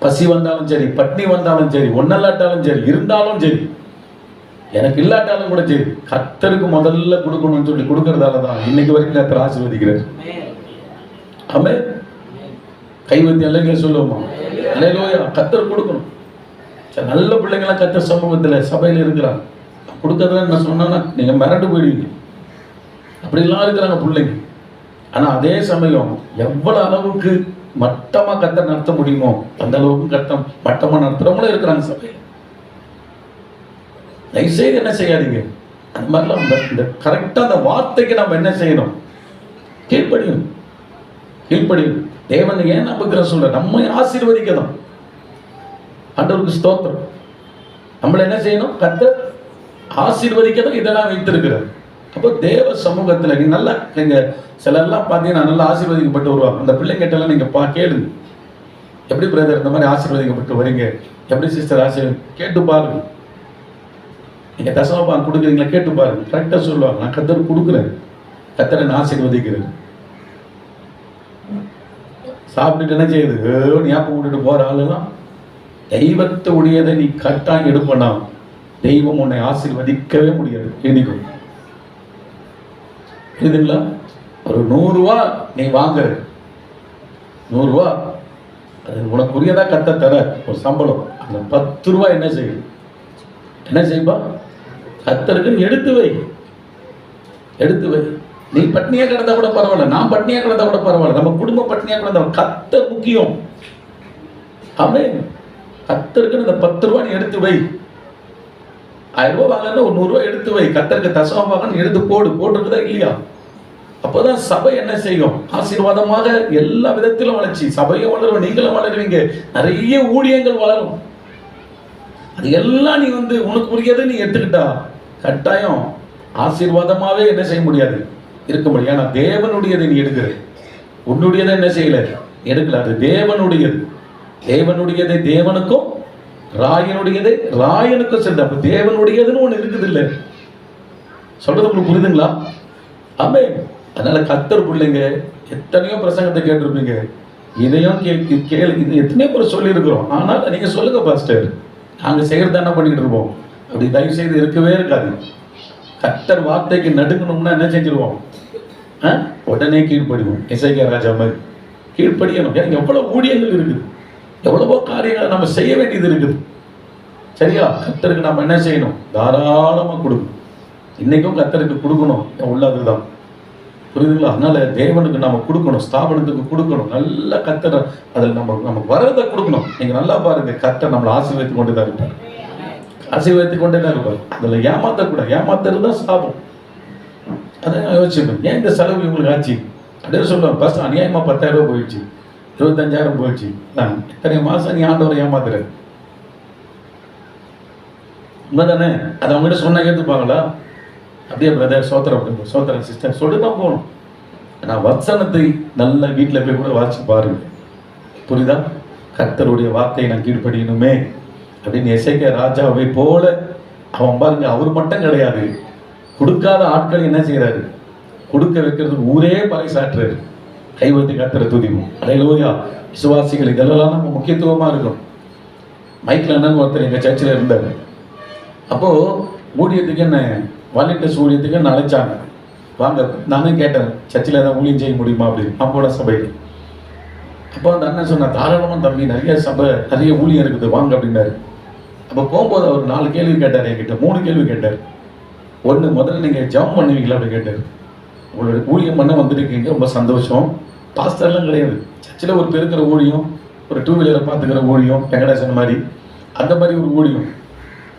பசி வந்தாலும் சரி, பட்னி வந்தாலும் சரி, ஒன்னல்லாட்டாலும் சரி, இருந்தாலும் சரி, எனக்கு இல்லாட்டாலும் கூட சரி, கர்த்தருக்கு முதல்ல கொடுக்கணும்னு சொல்லி கொடுக்கறதால தான் இன்னைக்கு வரைக்கும் கர்த்தர் ஆசீர்வதிக்கிறார். ஆமென். கைவத்தி அல்லைங்க சொல்லுவோமா? அல்லேலூயா. கர்த்தர் கொடுக்கணும். நல்ல பிள்ளைங்களாம் கர்த்தர் சமூகத்துல சபையில இருக்கிறாங்க. கொடுக்கறதுல என்ன சொன்னா நீங்க மிரண்டு போயிடுவீங்க. அப்படிலாம் இருக்கிறாங்க பிள்ளைங்க. ஆனா அதே சமயம் எவ்வளவு அளவுக்கு மட்டமா கர்த்தர் நடத்த முடியுமோ அந்த அளவுக்கு மட்டமா நடத்துறவங்களும் இருக்கிறாங்க சபையில. தயவுசெய்து என்ன செய்யாதீங்க, அந்த மாதிரிலாம் இந்த கரெக்டா அந்த வார்த்தைக்கு நம்ம என்ன செய்யணும், கீழ்ப்படியும். தேவன் ஏன் நம்புகிற சொல்ற, நம்ம ஆசீர்வதிக்கணும். ஆண்டவருக்கு ஸ்தோத்திரம். நம்மள என்ன செய்யணும், கர்த்தர் ஆசீர்வதிக்கதான் இதெல்லாம் வைத்திருக்கிறார். அப்போ தேவ சமூகத்துல நீங்க நல்லா சிலர்லாம் பார்த்தீங்கன்னா நல்லா ஆசீர்வதிக்கப்பட்டு வருவாங்க. அந்த பிள்ளைங்கிட்டலாம் நீங்க கேளுங்க, எப்படி பிரதர் இந்த மாதிரி ஆசீர்வதிக்கப்பட்டு வரீங்க, எப்படி சிஸ்டர் கேட்டு பாருங்க. நீங்க தசமபாகம் கொடுக்குறீங்களா கேட்டு பாருங்க, கரெக்டா சொல்லுவாங்க. நான் கர்த்தர் கொடுக்குறேன், கர்த்தரை நான் ஆசீர்வதிக்கிறேன். சாப்பிட்டுட்டு என்ன செய்யுது, ஞாபகம் விட்டுட்டு போற ஆளுலாம் தெய்வத்தை உடையதை நீ கரெக்டாக எடுப்பனா தெய்வம் உன்னை ஆசீர்வதிக்கவே முடியாது. எழுதிக்கும். எழுதுங்களா? ஒரு 100 ரூபா நீ வாங்குற, 100 ரூபா அது உனக்குரியதா கத்த தர ஒரு சம்பளம். அந்த 10 ரூபா என்ன செய்வா, கத்தருக்கு எடுத்து வை. நீ பட்னியா கிடந்தா கூட பரவாயில்ல, நான் பட்னியா கிடந்தா கூட பரவாயில்ல, நம்ம குடும்பம் பட்னியா கிடந்தா, கர்த்தர் முக்கியம். ஆமென். கர்த்தருக்கு இந்த 10 ரூபா நீ எடுத்து வை. 1000 ரூபாய் வாங்கன்னு ஒரு 100 ரூபாய் எடுத்து வை, கர்த்தருக்கு தசமபாகம் எடுத்து போட்டுருக்குதா இல்லையா? அப்போதான் சபை என்ன செய்யும், ஆசீர்வாதமாக எல்லா விதத்திலும் வளர்ச்சி. சபையும் வளரும், நீங்களும் வளருவீங்க, நிறைய ஊழியங்கள் வளரும். அது எல்லாம் நீ உனக்கு உரியதை நீ எடுத்துக்கிட்டா கட்டாயம் ஆசீர்வாதமாவே என்ன செய்ய முடியாது, இருக்க முடியும். ஏன்னா தேவனுடையதை நீ எடுக்கிற, உன்னுடையதை என்ன செய்யல, எடுக்கல. அது தேவனுடையது. தேவனுடையதை தேவனுக்கும், ராயனுடையதை ராயனுக்கும் சேர்ந்த. அப்ப தேவனுடையதுன்னு ஒண்ணு இருக்குது இல்ல, சொல்றது உங்களுக்கு புரியுதுங்களா? ஆமென். அதனால கர்த்தர் பிள்ளைங்க எத்தனையோ பிரசங்கத்தை கேட்டிருப்பீங்க, இதையும் கேளு, இது எத்தனையோ பேர் சொல்லி இருக்கிறோம். ஆனால் நீங்க சொல்லுங்க பாஸ்டர், நாங்க செய்யறது என்ன பண்ணிட்டு இருப்போம், அப்படி தயவு செய்து இருக்கவே இருக்காது. கர்த்தர் வார்த்தைக்கு நடுங்கணும்னா என்ன செஞ்சிருவோம், உடனே கீழ்ப்படிவோம். எசேக்கியா ராஜா மாதிரி கீழ்ப்படியணும். எனக்கு எவ்வளவு ஊழியங்கள் இருக்குது, எவ்வளவோ காரியங்களை நம்ம செய்ய வேண்டியது இருக்குது. சரியா? கர்த்தருக்கு நம்ம என்ன செய்யணும், தாராளமா கொடுக்கணும். இன்னைக்கும் கர்த்தருக்கு கொடுக்கணும், உள்ளதுதான். புரியுதுங்களா? அதனால தேவனுக்கு நம்ம கொடுக்கணும், ஸ்தாபனத்துக்கு கொடுக்கணும். நல்ல கர்த்தர் அதில் நமக்கு வரதை கொடுக்கணும். நீங்க நல்லா பாருங்க, கர்த்தர் நம்மளை ஆசீர்வதித்து கொண்டு தான் இருப்பார், ஆசீர்வதித்து கொண்டே தான் இருப்பார். அதில் ஏமாத்தக்கூடாது, ஏமாத்துறது தான் ஸ்தாபம். அதை நான் யோசிச்சுப்பேன், ஏன் இந்த செலவு இவங்களுக்கு ஆச்சு அப்படியே சொல்லுவேன். ஃபர்ஸ்ட் அநியாயமா 10,000 ரூபாய் போயிடுச்சு, 25,000 போயிடுச்சு. நான் இத்தனை மாசம் நீ ஆண்டவரை ஏமாத்துறேன், உண்மைதானே? அதை அவங்ககிட்ட சொன்னா ஏற்றுப்பாங்களா? அப்படியே பிரதர் சோத்திரம், சோத்திரம் சிஸ்டர் சொல்லிட்டு தான் போகணும். நான் வசனத்தை நல்ல வீட்டில் போய் கூட வாசிச்சு பாருங்க, புரியுதா? கர்த்தருடைய வார்த்தையை நான் கீழ்ப்படியணுமே அப்படின்னு எசேக்கியா ராஜாவை போல அவன் பாருங்க. அவர் மட்டும் கிடையாது, கொடுக்காத ஆட்கள் என்ன செய்யறாரு, கொடுக்க வைக்கிறதுக்கு ஊரே பறைசாற்றுறாரு. கைவத்தி கர்த்தரை துதிப்போம். அல்லேலூயா. விசுவாசிகள் இதெல்லாம் நம்ம முக்கியத்துவமா இருக்கும். மைக்கில் அண்ணன் ஒருத்தர் எங்க சர்ச்சில் இருந்தார். அப்போ ஊழியத்துக்கு என்ன வாலண்டியர்ஸ் ஊழியத்துக்கு என்ன அழைச்சாங்க, வாங்க. நானும் கேட்டேன், சர்ச்சில் ஏதாவது ஊழியம் செய்ய முடியுமா அப்படின்னு, நம்மளோட சபையில். அப்போ அந்த அண்ணன் சொன்னா, தாராளமாக தம்பி, நிறைய சபை நிறைய ஊழியம் இருக்குது, வாங்க அப்படின்னாரு. அப்போ போகும்போது அவர் 4 கேள்வி கேட்டார், என்கிட்ட 3 கேள்வி கேட்டார். ஒன்று, முதல்ல நீங்கள் ஜெபம் பண்ணுவீங்களா அப்படி கேட்டார். உங்களோட ஊழியம் பண்ண வந்துருக்கீங்க, ரொம்ப சந்தோஷம். பாஸ்டர்லாம் கிடையாது, சர்ச்சில் ஒரு பெருக்கிற ஊழியம், ஒரு 2 வீலரை பார்த்துக்கிற ஊழியம், வெங்கடேசன் மாதிரி அந்த மாதிரி ஒரு ஊழியம்.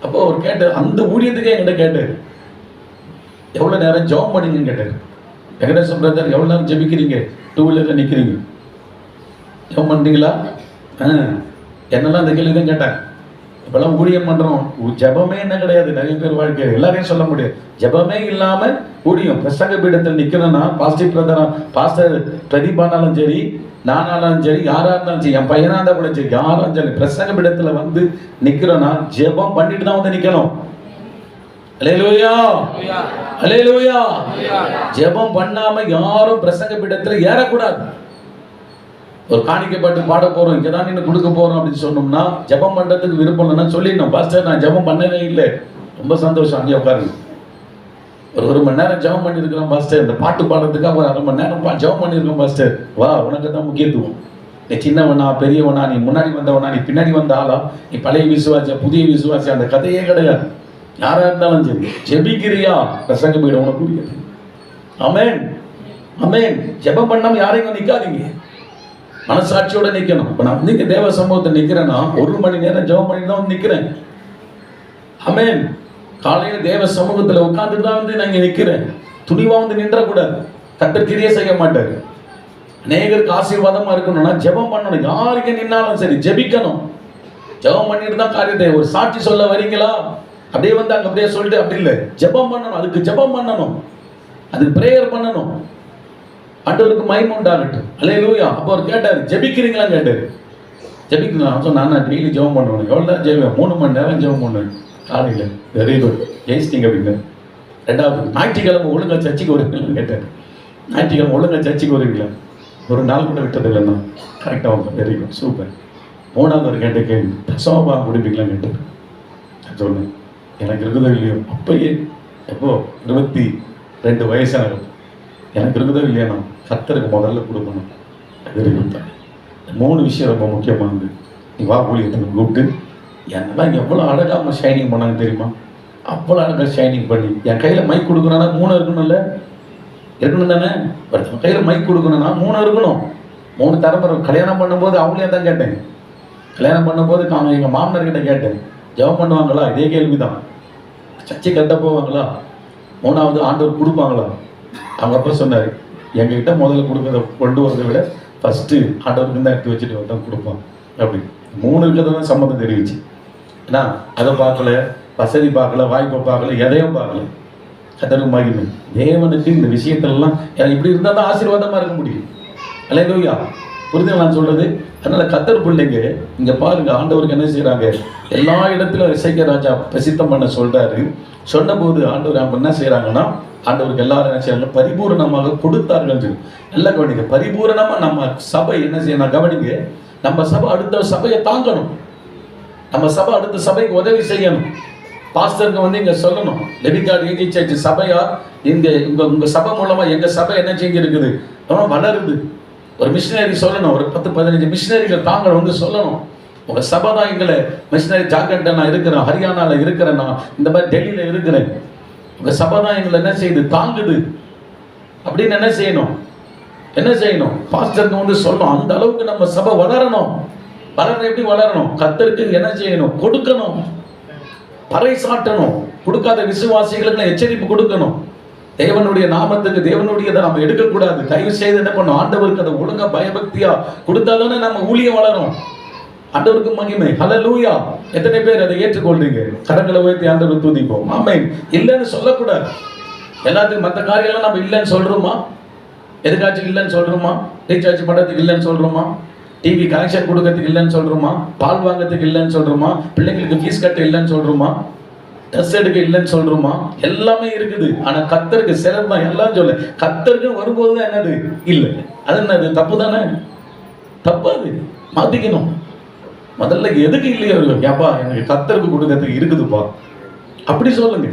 அப்போ அவர் கேட்டார், அந்த ஊழியத்துக்கே என்கிட்ட கேட்டார், எவ்வளோ நேரம் ஜெபம் பண்ணீங்கன்னு கேட்டார். வெங்கடேசன் பிரதர், எவ்வளோ நேரம் ஜெபிக்கிறீங்க, 2 வீலரில் நிற்கிறீங்க, ஜெபம் பண்ணுறீங்களா? என்னெல்லாம் அந்த கேள்வி தான் கேட்டாங்க. இப்பெல்லாம் ஊழியம் பண்றோம், ஜெபமே என்ன கிடையாது நிறைய பேர் வாழ்க்கை. எல்லாரையும் சொல்ல முடியாது, ஜெபமே இல்லாம ஊழியம். பிரசங்க பீடத்தில் நிக்கணும்னா பாஸ்டர் பிரதரா, பாஸ்டர் பிரதீபானாலும் சரி, நானாலும் சரி, யாரா இருந்தாலும் சரி, என் பையனா இருந்தா கூட சரி, யாரும் சரி, பிரசங்க பீடத்துல வந்து நிக்கிறோம்னா ஜெபம் பண்ணிட்டு தான் வந்து நிக்கணும். அல்லேலூயா, அல்லேலூயா. ஜெபம் பண்ணாம யாரும் பிரசங்க பீடத்துல ஏறக்கூடாது. ஒரு காணிக்கப்பட்டு பாட போறோம், இங்கதான் நின்று கொடுக்க போறோம் அப்படின்னு சொன்னோம்னா, ஜெபம் பண்றதுக்கு விருப்பம் இல்லைன்னா சொல்லிடணும், பாஸ்டர் நான் ஜெபம் பண்ணவே இல்லை. ரொம்ப சந்தோஷம், அங்கே உட்காருங்க. ஒரு மணி நேரம் ஜெபம் பண்ணியிருக்கிறோம் பாஸ்டர், இந்த பாட்டு பாடுறதுக்காக ஒரு 1/2 மணி நேரம் ஜெபம் பண்ணியிருக்கோம் பாஸ்டர். வா, உனக்கு தான் முக்கியத்துவம். நீ சின்னவனா பெரியவனா, நீ முன்னாடி வந்தவனா, நீ பின்னாடி வந்த ஆளா, நீ பழைய விசுவாசியா புதிய விசுவாசியா, அந்த கதையே கிடையாது. யாரா இருந்தாலும் சரி, ஜெபிக்கிறியா பிரசங்க பீடம் உனக்கு புரியாது. ஆமென், ஆமென். ஜெபம் பண்ணாம யாரையும் நிக்காதீங்க, மனசாட்சியோட நிக்கணும். இப்ப நான் நீங்க தேவ சமூகத்தை நிக்கிறேன்னா 1 மணி நேரம் ஜெபம் பண்ணி தான் நிக்கிறேன். ஆமென். காலையில தேவ சமூகத்துல உட்கார்ந்து தான் வந்து நான் இங்க நிக்கிறேன். துணிவா வந்து நின்றக்கூடாது, கர்த்தர் கிரியை செய்ய மாட்டாரு. அநேகருக்கு ஆசீர்வாதமா இருக்கணும்னா ஜெபம் பண்ணணும். யாருக்கு நின்னாலும் சரி ஜெபிக்கணும். ஜெபம் பண்ணிட்டு தான் காரியத்தை. ஒரு சாட்சி சொல்ல வரீங்களா, அப்படியே வந்து அங்க அப்படியே சொல்லிட்டு அப்படி இல்லை, ஜெபம் பண்ணணும். அதுக்கு ஜெபம் பண்ணணும், அதுக்கு பிரேயர் பண்ணணும். ஆண்டவருக்கு மகிமை உண்டாகட்டும். அல்லேலூயா. அப்போ அவர் கேட்டார், ஜெபிக்கிறீங்களான்னு கேட்டார். ஜெபிக்கலாம் சொன்னா, நான் டெய்லி ஜெபம் பண்ணுவேன். எவ்வளோ நேரம் ஜெபிப்பேன்? 3 மணி நேரம் ஜெபம் பண்ணுவேன் காலையில். வெரி குட், ஜெயிச்சிட்டிங்க அப்படின்னு. 2வது, ஞாயிற்றுக்கிழமை ஒழுங்கா சர்ச்சைக்கு வருவீங்களான்னு கேட்டார். ஞாயிற்றுக்கிழமை ஒழுங்கா சர்ச்சைக்கு வருவீங்களா? ஒரு நாள் கூட விட்டது இல்லைன்னா. கரெக்டாக வந்தோம், வெரி குட், சூப்பர். 3வது ஒரு கேட்ட கேள்வி, தசமபாகம் கொடுப்பீங்களான்னு கேட்டார். நான் சொன்னேன், எனக்கு இருக்குதோ இல்லையோ, அப்பயே எப்போ 22 வயசாகும், எனக்கு இருக்குதோ இல்லையா, கர்த்தருக்கு முதல்ல கொடுக்கணும். அது இருந்தா 3 விஷயம் ரொம்ப முக்கியமானது. நீ வா ஊழியத்தை கூப்பிட்டு, என்னெல்லாம் எவ்வளோ அழகாக ஷைனிங் பண்ணாங்க தெரியுமா? அவ்வளோ அழகாக ஷைனிங் பண்ணி என் கையில் மைக் கொடுக்கணும்னா 3 இருக்கணும்ல, இருக்கணும் தானே? ஒருத்தவங்க கையில் மைக் கொடுக்கணும்னா 3 இருக்கணும். 3 தலைமுறை. கல்யாணம் பண்ணும்போது அவங்களே தான் கேட்டேன். கல்யாணம் பண்ணும்போது எங்கள் மாமனார்கிட்ட கேட்டேன், ஜெபம் பண்ணுவாங்களா? இதே கேள்வி தான். சர்ச்சை கரெக்டாக போவாங்களா? 3வது ஆண்டவர் கொடுப்பாங்களா? அவங்க அப்பா சொன்னார், எங்ககிட்ட முதல்ல கொடுக்கறத கொண்டு வரதை விட ஃபஸ்ட்டு ஆண்டவருக்கு தான் எடுத்து வச்சுட்டு தான் கொடுப்பான் அப்படி. 3 இருக்கிறது தான் சம்மந்தம் தெரிவிச்சு. ஏன்னா அதை பார்க்கல, வசதி பார்க்கல, வாய்ப்பை பார்க்கல, எதையும் பார்க்கல. கர்த்தருக்கு மகிமை. தேவனுக்கு இந்த விஷயத்திலலாம் இப்படி இருந்தால் தான் ஆசீர்வாதமாக இருக்க முடியும். அல்லேலூயா. புரியுது நான் சொல்றது? அதனால கர்த்தர் பிள்ளைங்க இங்க பாருங்க, ஆண்டவருக்கு என்ன செய்யறாங்க, எல்லா இடத்திலும் எசேக்கியா ராஜா பிரசித்தம் பண்ண சொல்றாரு. சொன்ன போது ஆண்டவர் அவங்க என்ன செய்யறாங்கன்னா, ஆண்டவருக்கு எல்லாரும் என்ன செய்யறாங்க, பரிபூரணமாக கொடுத்தார்கள். நல்லா கவனிங்க, பரிபூரணமா நம்ம சபை என்ன செய்யணும் கவனிங்க. நம்ம சபை அடுத்த சபையை தாங்கணும். நம்ம சபை அடுத்த சபைக்கு உதவி செய்யணும். பாஸ்டருக்கு இங்க சொல்லணும், லெவிகார்ட் ஏஜி சர்ச் சபையா உங்க சபை மூலமா எங்க சபை என்ன செஞ்சிருக்குது, வளருது. ஒரு மிஷினரி சொல்லணும், ஒரு 10-15 மிஷினரிகள் தாங்க சொல்லணும், உங்க சபை தான் எங்களை மிஷினரி. ஜார்க்கண்ட்ல நான் இருக்கிறேன், ஹரியானால இருக்கிறேன், நான் இந்த மாதிரி டெல்லியில இருக்கிறேன், உங்க சபை தான் எங்களை என்ன செய்யுது, தாங்குது அப்படின்னு என்ன செய்யணும் பாஸ்டருக்கு சொல்லணும். அந்த அளவுக்கு நம்ம சபை வளரணும். எப்படி வளரணும்? கர்த்தருக்கு என்ன செய்யணும், கொடுக்கணும், பறைசாற்றணும். கொடுக்காத விசுவாசிகளுக்கு எச்சரிப்பு கொடுக்கணும். தேவனுடைய நாமத்துக்கு தேவனுடையதை நம்ம எடுக்கக்கூடாது. தயவு செய்து என்ன பண்ணணும், ஆண்டவருக்கு அதை ஒழுங்கா பயபக்தியா கொடுத்தாதானே நம்ம ஊழியம் வளரும். ஆண்டவருக்கு மகிமை. ஹல்லேலூயா. எத்தனை பேர் அதை ஏற்றுக்கொள்றீங்க? கரங்களை உயர்த்தி ஆண்டவரை துதிப்போம். ஆமென். இல்லைன்னு சொல்லக்கூடாது. எல்லாத்துக்கும் மற்ற காரியெல்லாம் நம்ம இல்லைன்னு சொல்றோமா? எதுக்காச்சும் இல்லைன்னு சொல்றோமா? ரீசார்ஜ் பண்றதுக்கு இல்லைன்னு சொல்றோமா? டிவி கனெக்ஷன் கொடுக்கறதுக்கு இல்லைன்னு சொல்றோமா? பால் வாங்கிறதுக்கு இல்லைன்னு சொல்றோமா? பிள்ளைங்களுக்கு ஃபீஸ் கட்ட இல்லைன்னு சொல்றோமா? ட்ரெஸ் எடுக்க இல்லைன்னு சொல்றோமா? எல்லாமே இருக்குது. ஆனா கர்த்தருக்கு சிலர் தான் எல்லாம் சொல்ல. கர்த்தருக்கு வரும்போது தான் என்னது இல்லை. அது என்னது? தப்பு தானே? தப்பாது. மாத்திக்கணும். முதல்ல எதுக்கு இல்லையோ, ஏப்பா எனக்கு கர்த்தருக்கு கொடுக்கறதுக்கு இருக்குதுப்பா, அப்படி சொல்லுங்க.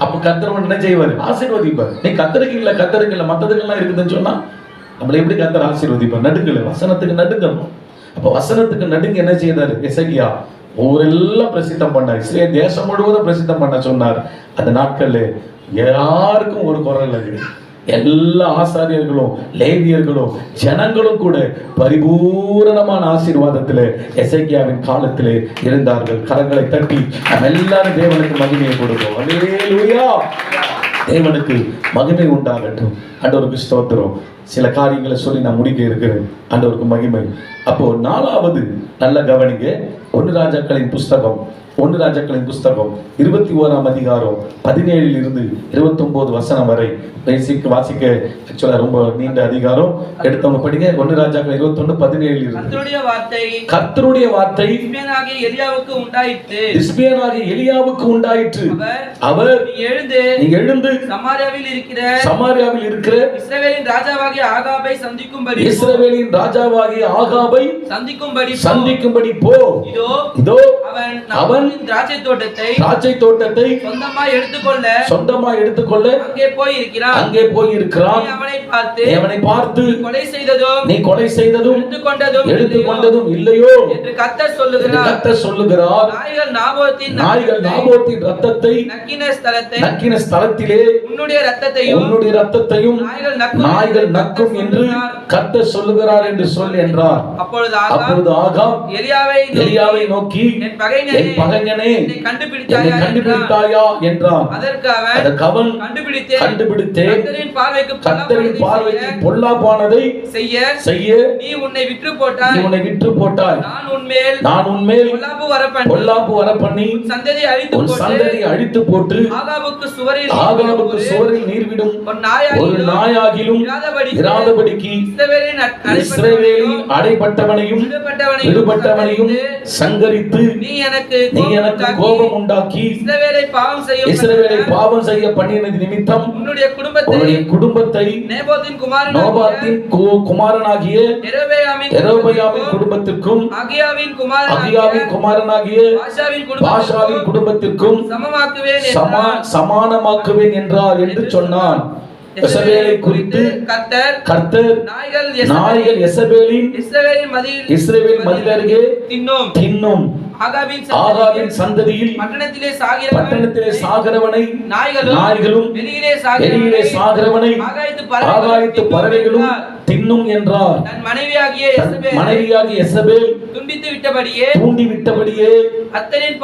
அப்ப கர்த்தர் என்ன செய்வாரு? ஆசீர்வதிப்பார். நீ கர்த்தருக்கு இல்லை மற்றதுக்கெல்லாம் இருக்குதுன்னு சொன்னா நம்மளை எப்படி கர்த்தர் ஆசீர்வதிப்பார்? நடுங்கல, வசனத்துக்கு நடுங்கணும். அப்ப வசனத்துக்கு நடுங்க என்ன செய்தாரு எசேக்கியா? ஊரெல்லாம் பிரசித்தம் பண்ணார். இஸ்ரேல் தேசம் முழுவதும் பிரசித்தம் பண்ண சொன்னார். அந்த நாட்கள்ல யாருக்கும் ஒரு குரல் இல்லை. எல்லா ஆசாரியர்களும் லேவியர்களும் ஜனங்களும் கூட பரிபூரணமான ஆசீர்வாதத்திலே எசேக்கியாவின் காலத்திலே இருந்தார்கள். கரங்களை தட்டி நம்ம எல்லாரும் தேவனுக்கு மகிமையை கொடுப்போம். அல்லேலூயா. தேவனுக்கு மகிமை உண்டாகட்டும். ஆண்டவருக்கு ஸ்தோத்திரம். சில காரியங்களை சொல்லி நான் முடிக்க இருக்கிறேன். ஆண்டவருக்கு மகிமை. அப்போ 4வது நல்ல கவனிங்க. 1 ராஜாக்களின் புஸ்தகம் 21ஆம் அதிகாரம் 17 இருந்து 29 வசனம் வரை வாசிக்க ஆக்சுவலா ரொம்ப நீண்ட அதிகாரம். எடுத்தவங்க படிங்க. 1 ராஜாக்கள் 21:17 இருந்து. கர்த்தருடைய வார்த்தை இஸ்பியனாகிய எலியாவுக்கு உண்டாயிற்று. அவர் நீ எழுந்து சமாரியாவில் இருக்கிற இஸ்ரவேலின் ராஜாவாகிய ஆகாபை சந்திக்கும்படி போ. இதோ அவன் திராட்சை தோட்டத்தை சொந்தமாய் எடுத்துக்கொள்ள அங்கே போயிருக்கிறான். அவனை பார்த்து நீ கொலை செய்ததும் எடுத்துக்கொண்டதும் இல்லையோ என்று கர்த்தர் சொல்லுகிறார். நாய்கள் நாபோத்தின் இரத்தத்தை நக்கின ஸ்தலத்திலே உன்னுடைய இரத்தத்தையும் நாய்கள் நக்கும் என்று கர்த்தர் சொல்லுகிறார் என்று சொல் என்றார். அப்பொழுது ஆகாப் எலியாவை நோக்கி, என் பகைஞனே, என்னை கண்டுபிடித்தாயா என்றான். அதற்கு அவன், கண்டுபிடித்தேன். கர்த்தரின் பார்வைக்கு பொல்லாப்பானதை செய்ய நீ உன்னை விற்று போட்டாய். நான் உன்மேல் பொல்லாப்பு வரப்பண்ணி உன் சந்ததியை அழித்து போட்டு ஆகாபுக்கு சுவரில் நீர்விடும் ஒரு நாயாகிலும் இராதபடிக்கு இஸ்ரவேலில் அடைபட்டவனையும் விடுபட்டவனையும் சங்கரித்து நீ எனக்கு கோபம் உண்டாக்கி இஸ்ரவேலை பாவம் செய்ய பண்ணினது நிமித்தம் உன்னுடைய குடும்பத்தை நேபாத்தின் குமாரனாகிய யெரொபெயாமின் குடும்பத்திற்கும் அகியாவின் குமாரனாகிய பாஷாவின் குடும்பத்திற்கும் சமானமாக்குவேன் என்றார் என்று சொன்னான். எசபேலை குறித்து கர்த்தர் நாய்கள் இஸ்ரவேலின் மதில் அருகே தின்னும். ஆகாபின் சந்ததியில் பட்டணத்திலே சாகிறவனை நாய்களும் வெளியிலே சாகிறவனை ஆகாயத்து பறவைகளும் தின்னும் என்றார். மனைவியாகிய எசபேல் தூண்டிவிட்டபடியே கர்த்தரின்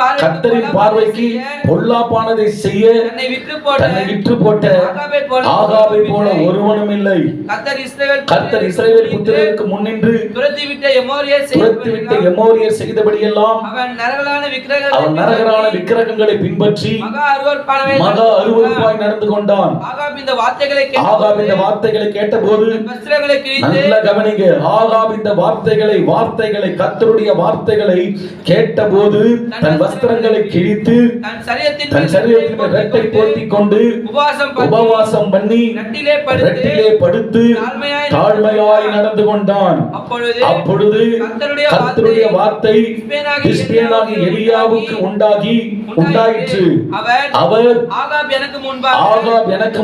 பார்வைக்கு பொல்லாப்பானதை செய்ய தன்னை விற்று போட்ட ஆகாபை போல ஒருவனும் இல்லை. கர்த்தர் இஸ்ரவேல் புத்திரருக்கு முன்னின்று துரத்திவிட்ட எமோரியர் செய்தபடியெல்லாம் அவன் நரகலான விக்கிரகங்களை பின்பற்றி மகா அருவருப்பாய் நடந்து கொண்டான். ஆகாப் இந்த வார்த்தைகளை கேட்டபோது, நல்ல கவனிங்க, ஆகாப் இந்த வார்த்தைகளை கர்த்தருடைய வார்த்தைகளை கேட்டபோது தன் வஸ்திரங்களை கிழித்து தன் சரீரத்தில் ரெட்டை போர்த்திக் கொண்டு உபவாசம் பண்ணி ரெட்டிலே படுத்து தாழ்மையாய் நடந்து கொண்டான். அப்பொழுது கர்த்தருடைய வார்த்தை திஸ்பியனாகிய எலியாவுக்கு உண்டாயிற்று. அவர் ஆகாப் எனக்கு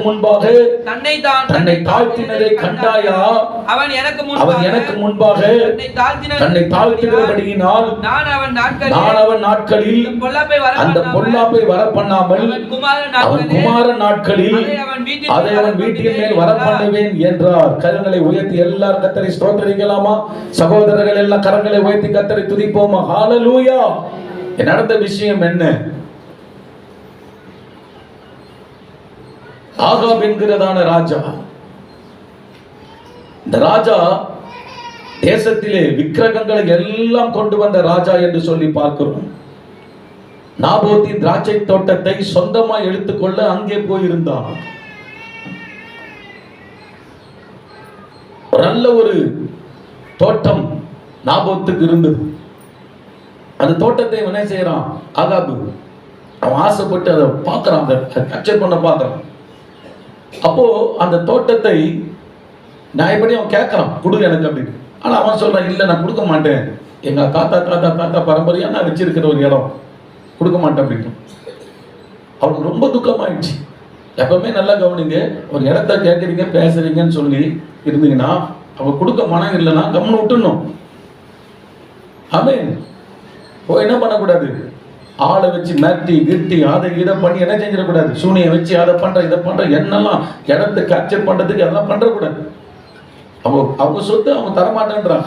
முன்பாக தன்னை தாழ்த்தினதை கண்டாயா? அவன் எனக்கு முன்பாக தன்னை தாழ்த்துகிறபடியினால் நான் அவன் நாட்களில் அந்த பொல்லாப்பை வரப்பண்ணாமல் அவன் குமாரன் நாட்களில் அதை அவன் வீட்டின் மேல் வரப்பண்ணுவேன் என்றார். கரங்களை உயர்த்தி எல்லாரும் கர்த்தரை ஸ்தோத்திரிக்கலாமா? சகோதரர்கள் எல்லாம் கரங்களை உயர்த்தி கர்த்தரை துதிப்போமா? ஹalleluya. நடந்த விஷயம் என்ன? ஆகாப் என்கிறதான ராஜா, இந்த ராஜா தேசத்திலே விக்கிரகங்களை எல்லாம் கொண்டு வந்த ராஜா என்று சொல்லி பார்க்கிறோம். நாபோத்தின் திராட்சை தோட்டத்தை சொந்தமா எடுத்துக்கொள்ள அங்கே போயிருந்தான். நல்ல ஒரு தோட்டம் நாபோத்துக்கு இருந்தது. அந்த தோட்டத்தை என்ன செய்யறான் ஆகாபு? அவன் ஆசைப்பட்டு அதை பார்க்கறான், அதை கேப்சர் பண்ண பார்க்கறான். அப்போ அந்த தோட்டத்தை நான் எப்படி அவன் கேட்கறான், கொடு எனக்கு அப்படின்னு. ஆனா அவன் சொல்றான், இல்லை நான் கொடுக்க மாட்டேன், எங்க தாத்தா பரம்பரையா நான் வச்சிருக்கிற ஒரு இடம், கொடுக்க மாட்டேன் அப்படின்னு. அவனுக்கு ரொம்ப துக்கமாயிடுச்சு. எப்பவுமே நல்லா கவனிங்க, ஒரு இடத்த கேட்குறீங்க பேசுறீங்கன்னு சொல்லி இருந்தீங்கன்னா அவன் கொடுக்க மனம் இல்லைன்னா கம்முன்னு விட்டுணும். ஆமென். என்ன பண்ணக்கூடாது, ஆளை வச்சு மிரட்டி கிட்டி அதை இதை பண்ணி என்ன செஞ்சிடக்கூடாது, சூனியை வச்சு அதை பண்ற இதை பண்ற என்னெல்லாம் இடத்தை கேப்சர் பண்றதுக்கு அதெல்லாம் பண்றக்கூடாது. அவங்க சொத்து அவங்க தரமாட்டேன்றான்.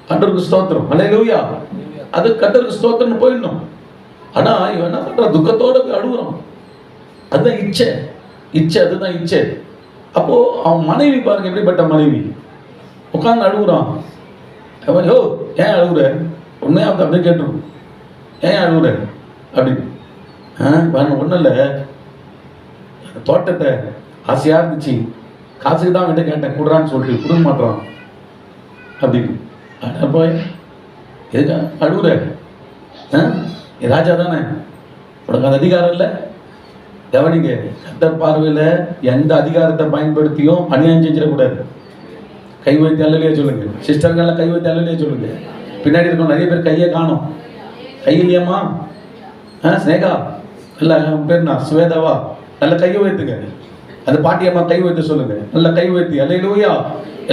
கர்த்தருக்கு ஸ்தோத்திரம், அல்லேலூயா. அது கர்த்தருக்கு ஸ்தோத்திரம்னு போயிடணும். ஆனா இவன் என்ன பண்றான், துக்கத்தோட போய் அழுகுறான். அதுதான் இச்சை, அதுதான் இச்சை. அப்போ அவன் மனைவி பாருங்க, எப்படிப்பட்ட மனைவி, உட்கார்ந்து அழுகுறான். அவன் யோ ஏன் அழுகுற, உண்மையா அவங்க அப்படியே கேட்டுரும், ஏன் அழுகுற அப்படின்னு. ஒன்றும் இல்லை, தோட்டத்தை ஆசையாக இருந்துச்சு, காசுக்கு தான் அவன்கிட்ட கேட்டேன், கொடுறான்னு சொல்லிட்டு கொடுக்க மாட்டான் அப்படின்னு. போய் எதுக்கா அழுகுற, ராஜா தானே, உனக்கு அந்த அதிகாரம் இல்லை. கவனிங்க, கர்த்தர் பார்வையில் எந்த அதிகாரத்தை பயன்படுத்தியும் அநியாயம் செஞ்சிடக்கூடாது. கை வைத்து அல்லலையே சொல்லுங்க, சிஸ்டர்கள்லாம் கை வைத்து அல்லலையே சொல்லுங்க. பின்னாடி இருக்கணும் நிறைய பேர் கையை காணும். கை இல்லையம்மா, ஸ்னேகா இல்லை பேர்னா சுவேதாவா, நல்ல கையை வைத்துங்க. அந்த பாட்டியம்மா கை வைத்து சொல்லுங்க, நல்ல கை வைத்து அல்லேலூயா,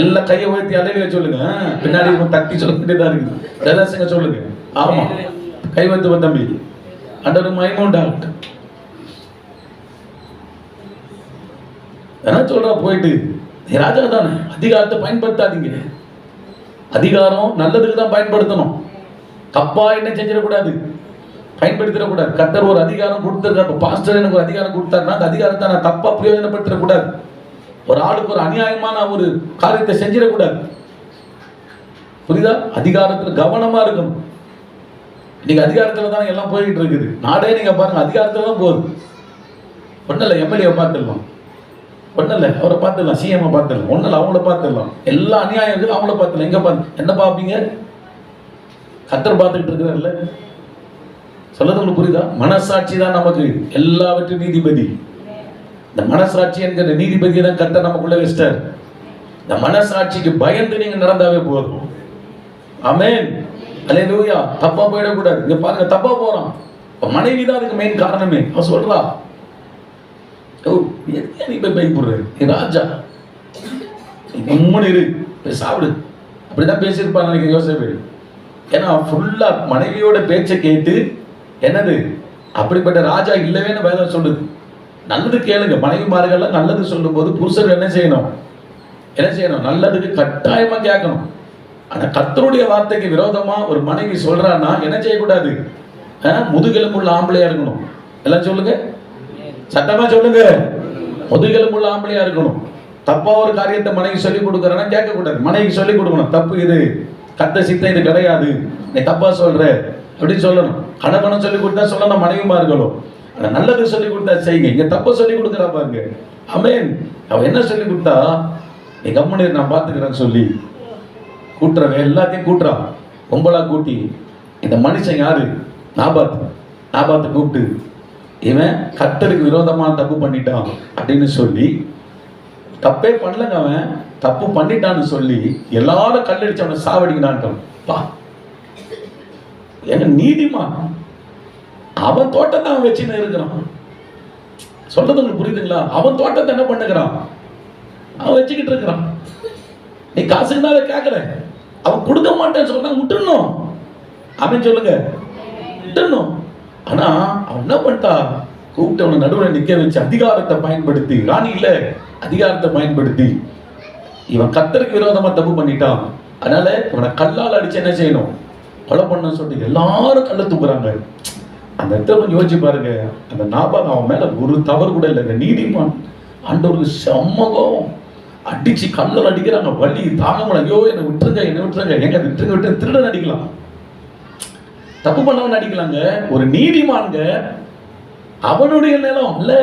எல்லாம் கையை வைத்து அல்லேலூயா சொல்லுங்க. பின்னாடி தட்டி சொல்ல வேண்டியதா இருக்குது, பிரதர்சங்க சொல்லுங்க. ஆமா, கை வைத்து தம்பி, அண்டர் மைமௌண்ட் என்ன சொல்றா, போயிட்டு ராஜா தானே, அதிகாரத்தை பயன்படுத்தாதீங்க. அதிகாரம் நல்லதுக்கு தான் பயன்படுத்தணும், தப்பா என்ன செஞ்சிடக்கூடாது, பயன்படுத்திடக்கூடாது. கர்த்தர் ஒரு அதிகாரம் கொடுத்துருக்காரு, பாஸ்டர் எனக்கு ஒரு அதிகாரம் கொடுத்தாருன்னா அந்த அதிகாரத்தை நான் தப்பா பிரயோஜனப்படுத்திடக்கூடாது. ஒரு ஆளுக்கு ஒரு அநியாயமான ஒரு காரியத்தை செஞ்சிடக்கூடாது. புரியுதா? அதிகாரத்தில் கவனமா இருக்கணும். இன்னைக்கு அதிகாரத்துல தான் எல்லாம் போயிட்டு இருக்குது. நாடே நீங்க பாருங்க அதிகாரத்துல தான் போகுது. ஒன்னும் இல்லை, எம்எல்ஏவை பார்த்துடலாம், ஒன்றும் இல்லை அவரை பார்த்துடலாம், சிஎம்ஐ பார்த்துடலாம், ஒன்றும் இல்லை அவங்கள பார்த்துடலாம், எல்லா அநியாயம் இருக்குது அவங்கள பார்த்துடலாம். எங்கே பார்த்து என்ன பார்ப்பீங்க? கர்த்தர் பார்த்துக்கிட்டு இருக்கிறார்ல. சொல்றது உங்களுக்கு புரியுதா? மனசாட்சி தான் நமக்கு எல்லாவற்றும் நீதிபதி. இந்த மனசாட்சி என்கிற நீதிபதியை தான் கர்த்தர் நமக்குள்ள வச்சிட்டார். இந்த மனசாட்சிக்கு பயந்து நீங்க நடந்தாவே போதும். ஆமென், அல்லேலூயா. தப்பா போயிடக்கூடாது. இங்க பாருங்க, தப்பா போறான். மனைவி தான் அதுக்கு மெயின் காரணமே. அவன் சொல்றா, நீ போய் பயப்படுற, நீ ராஜா, உம்மன் இரு, போய் சாப்பிடு. அப்படிதான் பேசியிருப்பான் நினைக்கிறேன் யோசேப்பு. ஏன்னா ஃபுல்லா மனைவியோட பேச்சை கேட்டு என்னது, அப்படிப்பட்ட ராஜா இல்லவேன்னு வேதம் சொல்லுது. நல்லது கேளுங்க, மனைவிமார்கள்லாம் நல்லது சொல்லும் போது புருஷர் என்ன செய்யணும், நல்லதுக்கு கட்டாயமா கேட்கணும். ஆனா கர்த்தருடைய வார்த்தைக்கு விரோதமா ஒரு மனைவி சொல்றான்னா என்ன செய்யக்கூடாது? முதுகெலும்புள்ள ஆம்பளையா இருக்கணும். எல்லாம் சொல்லுங்க, சட்டமா சொல்லுங்க. முதுகெலும்புள்ள ஆம்பளையா இருக்கணும். தப்பா ஒரு காரியத்தை மனைவி சொல்லிக் கொடுக்கறனா கேட்க கூடாது. மனைவி சொல்லிக் கொடுக்கணும், தப்பு இது, கத்த சித்தம் இது கிடையாது, நீ தப்பா சொல்ற அப்படின்னு சொல்லணும். கணவனும் சொல்லிக் கொடுத்தா சொல்லணும், மனைவிமார்களும். ஆனா நல்லது சொல்லிக் கொடுத்தா செய்யுங்க. இங்க தப்ப சொல்லிக் கொடுக்குறா பாருங்க. ஆமென். அவ என்ன சொல்லி கொடுத்தா, நீ கம்முனு நான் பாத்துக்கிறேன்னு சொல்லி கூட்டுறவன் எல்லாத்தையும் கூட்டுறான். கும்பலா கூட்டி இந்த மனுஷன் யாரு? நாபாத்து கூப்பிட்டு இவன் கர்த்தருக்கு விரோதமா தப்பு பண்ணிட்டான் அப்படின்னு சொல்லி, தப்பே பண்ணலங்க, அவன் தப்பு பண்ணிட்டான்னு சொல்லி எல்லாரும் கல்லடிச்சு அவனை சாவடிக்கிறான்ட்டான். எங்க நீதிமான் அவன் தோட்டத்தை அவன் வச்சுன்னு இருக்கிறான். சொல்றது உங்களுக்கு புரியுதுங்களா? அவன் தோட்டத்தை என்ன பண்ணுகிறான்? அவன் வச்சுக்கிட்டு இருக்கிறான். நீ காசுனால கேட்கற, அவன் கொடுக்க மாட்டேன்னு சொன்னா விட்டுறணும். அவன் சொல்லுங்க, விட்டுறணும். ஆனா அவன் என்ன பண்ணிட்டா, கூப்பிட்டு அவனை நடுவில் நிக்க வச்சு அதிகாரத்தை பயன்படுத்தி, ராணி இல்ல அதிகாரத்தை பயன்படுத்தி இவன் கர்த்தருக்கு விரோதமா தப்பு பண்ணிட்டான், அதனால இவனை கல்லால் அடிச்சு என்ன செய்யணும், கொலை பண்ண சொல்லிட்டு எல்லாரும் கல்ல தூக்குறாங்க. அந்த இடத்துல கொஞ்சம் யோசிச்சு பாருங்க. அந்த நாபாத் அவன் மேல ஒரு தவறு கூட இல்லை. நீதிமான் ஆண்டவருக்கு செம்மகம் அடிச்சு கல்லல் அடிக்கிறாங்க. வலி தாங்க, ஐயோ என்னை விட்டுருங்க, எங்க விட்டு திருடன் அடிக்கலாம், தப்பு பண்ணவன் அடிக்கலாங்க. ஒரு நீதிமான்க அவனுடைய நிலம் இல்ல,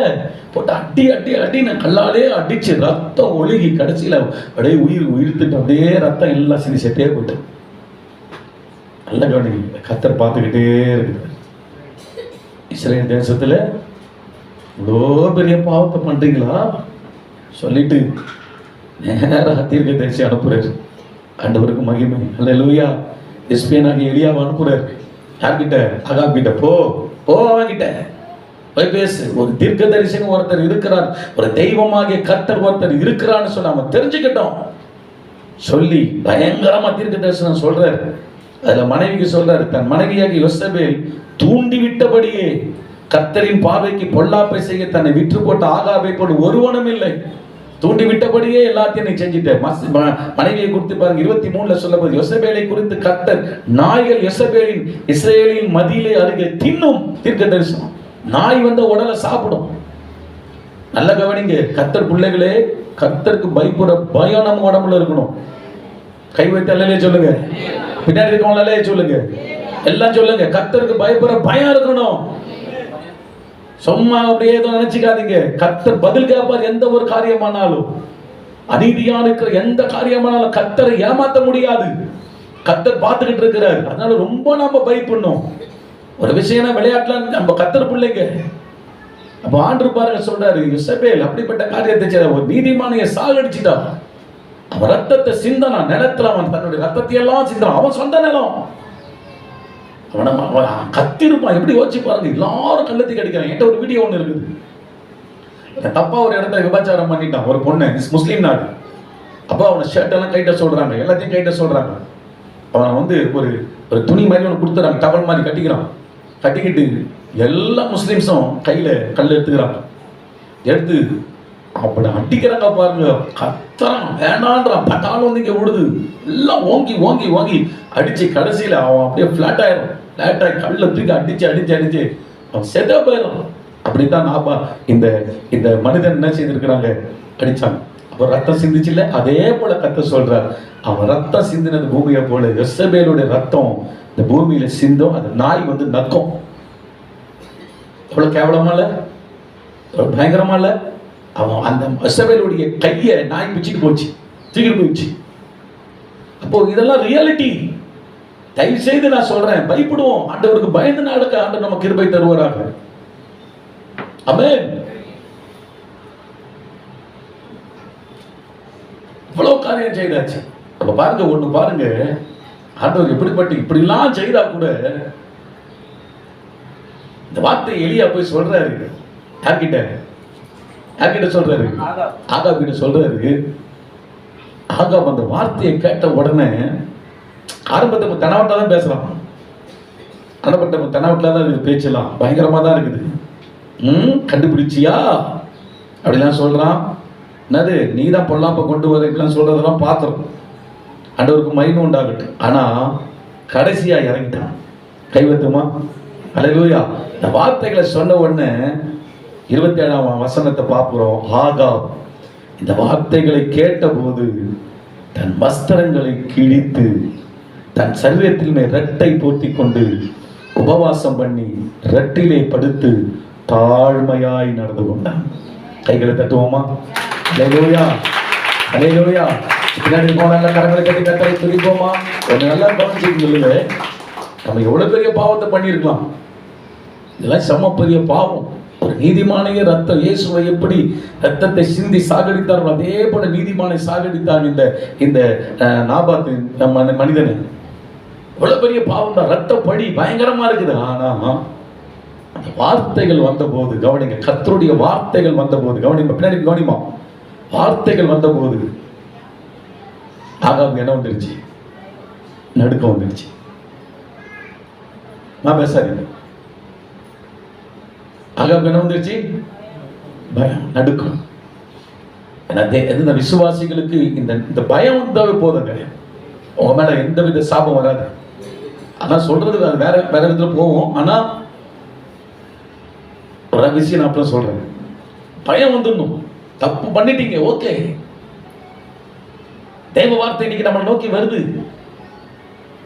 போட்டு அடி அடி அடி நான் கல்லாலே அடிச்சு ரத்தம் ஒழுகி கடைசியில அப்படியே உயிர்த்துட்டு அப்படியே ரத்தம் எல்லாம் சரி செட்டே போட்டு. நல்ல கவனிங்க, கர்த்தர் பார்த்துக்கிட்டே இருக்குது. இஸ்ரேல் தேசத்துல இவ்வளோ பெரிய பாவத்தை பண்றீங்களா சொல்லிட்டு நேராக தீர்க்கதரிசி அனுப்புறாரு. ஆண்டவருக்கு மகிமை. அல்லேலூயா. எஸ்பியனாகிய எலியாவை அனுப்புறாரு. யார்கிட்ட? ஆகாப் கிட்ட. போ அவன்கிட்ட போய் பேசு. ஒரு தீர்க்கதரிசின்னு ஒருத்தர் இருக்கிறார், ஒரு தெய்வமாகிய கர்த்தர் ஒருத்தர் இருக்கிறான்னு சொல்லி அவன் தெரிஞ்சுக்கிட்டோம் சொல்லி பயங்கரமா தீர்க்க தரிசனம் சொல்றாரு. அதுல மனைவிக்கு சொல்றாரு, தன் மனைவியாகிய யோசேபேல் தூண்டி விட்டபடியே கர்த்தரின் பார்வைக்கு பொல்லாப்பை செய்ய தன்னை விற்று போட்ட ஆகாபை போல ஒருவனும் இல்லை. தூண்டி விட்டபடியே எல்லாத்தையும் நீ செஞ்சுட்ட. மனைவியை குறித்து பாருங்க, 23ல சொல்லப்படுது, யோசேபேலை குறித்து கர்த்தர் நாய்கள் யோசேபேலின் இஸ்ரேலின் மதியிலே அருகே தின்னும். தீர்க்க தரிசனம். நாய் வந்து உடலை சாப்பிடும். நல்ல கவனிங்க கர்த்தர் பிள்ளைகளே, கர்த்தருக்கு பயப்படுற பயம் நம்ம உடம்புல இருக்கணும். கை வைத்து அல்லையே சொல்லுங்க, பின்னாடி இருக்கவங்களே சொல்லுங்க, எல்லாம் சொல்லுங்க. கர்த்தருக்கு பயப்படுற பயம் இருக்கணும். சும்மா அப்படியே ஏதோ நினைச்சுக்காதீங்க. கர்த்தர் பதில் கேட்பார். எந்த ஒரு காரியமானாலும், அநீதியான இருக்கிற எந்த காரியமானாலும் கர்த்தரை ஏமாத்த முடியாது. கர்த்தர் பார்த்துக்கிட்டு இருக்கிறார். அதனால ரொம்ப நாம பயப்படணும். ஒரு விஷயம் விளையாட்டுலாம் நம்ம கர்த்தர் பிள்ளைங்க. அப்ப ஆண்டு பாருங்க சொல்றாரு, யோசேபேல் அப்படிப்பட்ட காரியத்தை செய்த ஒரு நீதிமானைய சாகடிச்சுட்டா. அவன் ரத்தத்தை சிந்தனா, நிலத்துல அவன் தன்னுடைய ரத்தத்தை எல்லாம் சிந்தனான். அவன் சொந்த நிலம். அவன் கத்திருப்பான். எப்படி யோசிச்சு பாருங்க, எல்லாரும் கள்ளத்தி கடிக்கிறான். என்கிட்ட ஒரு வீடியோ ஒண்ணு இருக்குது. தப்பா ஒரு இடத்துல விபச்சாரம் பண்ணிட்டான் ஒரு பொண்ணு, முஸ்லீம் நாடு. அப்போ அவனை ஷர்ட் எல்லாம் கைட்ட சொல்றாங்க, எல்லாத்தையும் கைட்ட சொல்றாங்க. அவன் வந்து ஒரு துணி மாதிரி ஒன்று கொடுத்துறாங்க, டவல் மாதிரி கட்டிக்கிறான். கட்டிக்கிட்டு எல்லா முஸ்லீம்ஸும் கையில கல் எடுத்துக்கிறாங்க. எடுத்து அப்படி அடிக்கிறாங்க பாருங்க. கத்துறான், வேண்டான்றான். பட்டாலும் வந்து இங்க விடுது. எல்லாம் ஓங்கி ஓங்கி ஓங்கி அடிச்சு கடைசியில அவன் அப்படியே ஃபிளாட் ஆயிரும். ஃபிளாட் ஆகி கல்ல தூக்கி அடிச்சு அடிச்சு அடிச்சு அவன் செதா போயிடும். அப்படித்தான் நாபா இந்த மனிதன் என்ன செய்திருக்கிறாங்க, அடிச்சாங்க. அப்போ ரத்தம் சிந்திச்சு இல்ல, அதே போல கத்த சொல்றார், அவன் ரத்தம் சிந்தினது பூமியை போல யோசேபேலுடைய ரத்தம் இந்த பூமியில சிந்தும். அந்த நாய் வந்து நக்கும். எவ்வளவு கேவலமா இல்ல, எவ்வளவு பயங்கரமா இல்ல. அவன் அந்த யோசேபேலுடைய கையை நாய் பிச்சுட்டு போச்சு, தூக்கிட்டு போயிடுச்சு. அப்போ இதெல்லாம் ரியாலிட்டி. தயவு செய்து நான் சொல்றேன், பயப்படுவோம். ஆண்டவருக்கு பயந்து நடக்க ஆண்டவர் நமக்கு கிருபை தருவாராக. ஆமென். இவ்வளவு காரியம் செய்தாச்சு. அப்ப பாருங்க, ஒண்ணு பாருங்க, ஆண்டவர் எப்படிப்பட்ட இப்படிலாம் செய்தா கூட இந்த வார்த்தை எலியா போய் சொல்றாரு. யார்கிட்ட சொல்றாரு? ஆகாப் கிட்ட சொல்றாரு. ஆகாப் அந்த வார்த்தையை கேட்ட உடனே ஆரம்பத்தை தெனாவட்டா தான் பேசுறான். ஆரம்பத்தை தெனாவட்டா தான் இருக்குது, பேச்செல்லாம் பயங்கரமா தான் இருக்குது. கண்டுபிடிச்சியா அப்படிலாம் சொல்றான். என்னது, நீ தான் பொல்லாப்ப கொண்டு வர இப்படிலாம் சொல்றதெல்லாம் பார்த்தோம். ஆண்டவருக்கு மகிமை உண்டாகட்டும். ஆனா கடைசியா இறங்கிட்டான். கைவத்துமா அல்லேலூயா. இந்த வார்த்தைகளை சொன்ன உடனே 27ஆம் வசனத்தை பார்க்கிறோம். ஆகாப் இந்த வார்த்தைகளை கேட்டபோது தன் வஸ்திரங்களை கிழித்து தன் சரீரத்தில் மேல் ரெட்டை போர்த்தி கொண்டு உபவாசம் பண்ணி ரெட்டிலே படுத்து தாழ்மையாய் நடந்து கொண்டான். கைகளை தட்டுவோமா? அல்லேலூயா, அல்லேலூயா. பின்னாடி போனால கரங்களை கட்டி கத்தரை துதிப்போமா? ஒரு நல்லா கவனிச்சுக்கல, நம்ம எவ்வளவு பெரிய பாவத்தை பண்ணியிருக்கலாம். இதெல்லாம் செம்ம பெரிய பாவம். ஒரு நீதிமானையே ரத்தம், இயேசுவை எப்படி ரத்தத்தை சிந்தி சாகடித்தார்கள் அதே போல நீதிமானை சாகடித்தாங்க இந்த நாபாத்து மனிதனை. இவ்வளவு பெரிய பாவம் தான், ரத்த படி பயங்கரமா இருக்குது. ஆனா அந்த வார்த்தைகள் வந்தபோது கவனிங்க, கர்த்தருடைய வார்த்தைகள் வந்தபோது கவனிங்க, பின்னாடி கவனிமா, வார்த்தைகள் வந்தபோது ஆகாவுக்கு என்ன வந்துருச்சு? நடுக்கம் வந்துருச்சு. நான் பேசாதீங்க. ஆகாவுக்கு என்ன வந்துருச்சு? பயம், நடுக்கம். இந்த விசுவாசிகளுக்கு இந்த பயம் வந்தாவே போதுங்க, உங்க மேல எந்த வித சாபம் வராது. ஆனா சொல்றது வேற வேற விதத்துல போவோம். ஆனா ஒரு விஷயம் நான் அப்புறம் சொல்றேன். பயம் வந்துடணும். தப்பு பண்ணிட்டீங்க, ஓகே, தேவ வார்த்தை இன்னைக்கு நம்ம நோக்கி வருது,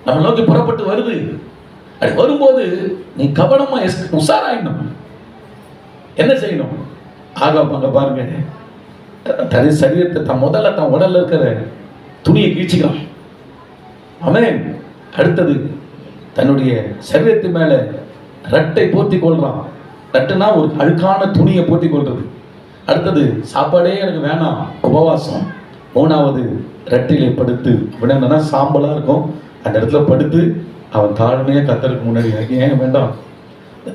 நம்ம நோக்கி புறப்பட்டு வருது. அது வரும்போது நீ கவனமா உஷாராயிடணும். என்ன செய்யணும்? ஆகாப்பாங்க பாருங்க, தன் சரீரத்தை தன் முதல்ல தன் உடல்ல இருக்கிற துணியை கீழ்ச்சிக்கலாம். ஆமென். அடுத்தது தன்னுடைய சரீரத்து மேல ரெட்டை போர்த்தி கொள்றான். ரெட்டுனா ஒரு அழுக்கான துணியை போர்த்தி கொள்றது. அடுத்தது சாப்பாடே எனக்கு வேணாம், உபவாசம். மூணாவது ரெட்டிலே படுத்து, அப்படின்னா சாம்பலா இருக்கும், அந்த இடத்துல படுத்து அவன் தாழ்மையா கர்த்தருக்கு முன்னாடி, எனக்கு ஏன் வேண்டாம்,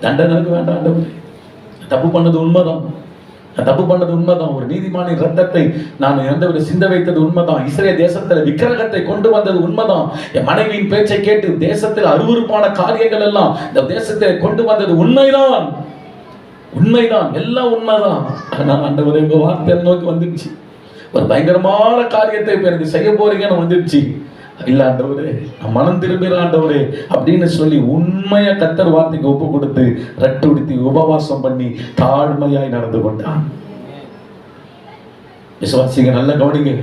தண்டனைக்கு வேண்டாம், தப்பு பண்ணது உண்மைதான், தப்பு பண்ணது உண்மைதான். ஒரு நீதிமானின் ரத்தத்தை நான் எந்தவித சிந்த வைத்தது உண்மைதான். இஸ்ரேல் தேசத்துல விக்கிரகத்தை கொண்டு வந்தது உண்மைதான். என் மனைவியின் பேச்சை கேட்டு தேசத்தில் அருவருப்பான காரியங்கள் எல்லாம் இந்த தேசத்தை கொண்டு வந்தது உண்மைதான், உண்மைதான், எல்லாம் உண்மைதான். ஆனா ஆண்டவரே உங்க வார்த்தை நோக்கி வந்துருச்சு, ஒரு பயங்கரமான காரியத்தை இப்ப எனக்கு செய்ய போறீங்கன்னு வந்துருச்சு. இல்ல ஆண்டவரே, நான் மனம் திரும்புகிற ஆண்டவரே அப்படின்னு சொல்லி உண்மையா கர்த்தர் வார்த்தைக்கு ஒப்பு கொடுத்து ரட்டு உடுத்தி உபவாசம் பண்ணி தாழ்மையாய் நடந்து கொண்டான். விசுவாசிங்க நல்ல கவனிங்க,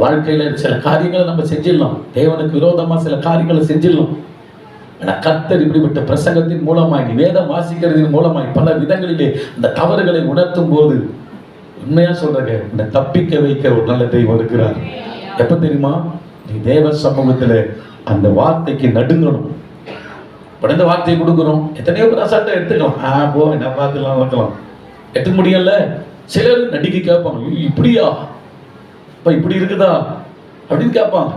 வாழ்க்கையில சில காரியங்களை நம்ம செஞ்சிடலாம், தேவனுக்கு விரோதமா சில காரியங்களை செஞ்சிடலாம். ஆனா கர்த்தர் இப்படிப்பட்ட பிரசங்கத்தின் மூலமாய், வேதம் வாசிக்கிறதின் மூலமாய் பல விதங்களிலே அந்த தவறுகளை உணர்த்தும் போது உண்மையா சொல்றேங்க, இந்த தப்பிக்க வைக்க ஒரு நல்ல தெய்வம் இருக்கிறார். எப்ப தெரியுமா? நீ தேவ சமூகத்துல அந்த வார்த்தைக்கு நடுங்கணும். இந்த வார்த்தையை கொடுக்குறோம், எத்தனையோ பேர் அசால்ட்டா எடுத்துக்கலாம், போ என்ன பார்த்துலாம் வைக்கலாம், எடுத்துக்க முடியல. சிலர் நடிக்க கேட்பாங்க, இப்படியா இப்ப இப்படி இருக்குதா அப்படின்னு கேட்பாங்க.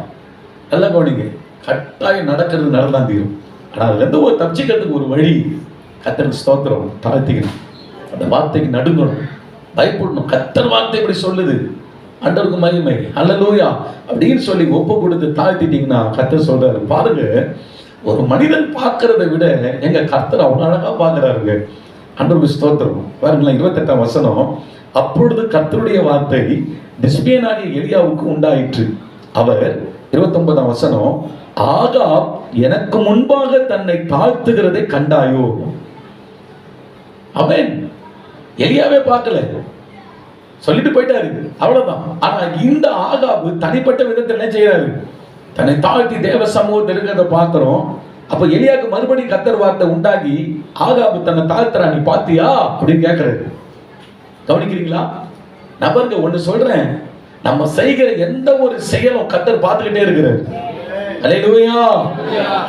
நல்லா கவனிங்க, கட்டாயம் நடக்கிறது நடந்தான் தீரும். ஆனா அதுல இருந்து ஒரு தப்பிச்சுக்கிறதுக்கு ஒரு வழி, கர்த்தருக்கு ஸ்தோத்திரம், தாழ்த்திக்கணும், அந்த வார்த்தைக்கு நடுங்கணும், பயப்படணும். கர்த்தர் வார்த்தை இப்படி சொல்லுது, ஆண்டவருக்கு மகிமை, அல்லேலூயா அப்படின்னு சொல்லி ஒப்பு கொடுத்து தாழ்த்திட்டீங்கன்னா கர்த்தர் சொல்றாரு. பாருங்க, ஒரு மனிதன் பார்க்கறதை விட எங்க கர்த்தர் அவ்வளவு அழகா பார்க்கிறாருங்க. ஆண்டவருக்கு ஸ்தோத்திரம். பாருங்களேன், 28ஆம் வசனம். அப்பொழுது கர்த்தருடைய வார்த்தை திஸ்பியனாகிய எலியாவுக்கு உண்டாயிற்று. அவர் 29ஆம் வசனம், ஆகாப் எனக்கு முன்பாக தன்னை தாழ்த்துகிறதை கண்டாயோ? ஆமென். எலியாவே பார்க்கல, சொல்லிட்டு போயிட்டாரு, அவ்வளவுதான். ஆனா இந்த ஆகாபு தனிப்பட்ட விதத்தில் என்ன செய்யறாரு? தன்னை தாழ்த்தி தேவ சமூகத்தில் இருக்கிறத பார்க்கிறோம். அப்ப எலியாவுக்கு மறுபடியும் கர்த்தர் வார்த்தை உண்டாகி ஆகாபு தன்னை தாழ்த்துறா, நீ பாத்தியா அப்படின்னு கேட்கறாரு. கவனிக்கிறீங்களா? நபருக்கு ஒண்ணு சொல்றேன், நம்ம செய்கிற எந்த ஒரு செயலும் கர்த்தர் பார்த்துக்கிட்டே இருக்கிறார். அல்லேலூயா,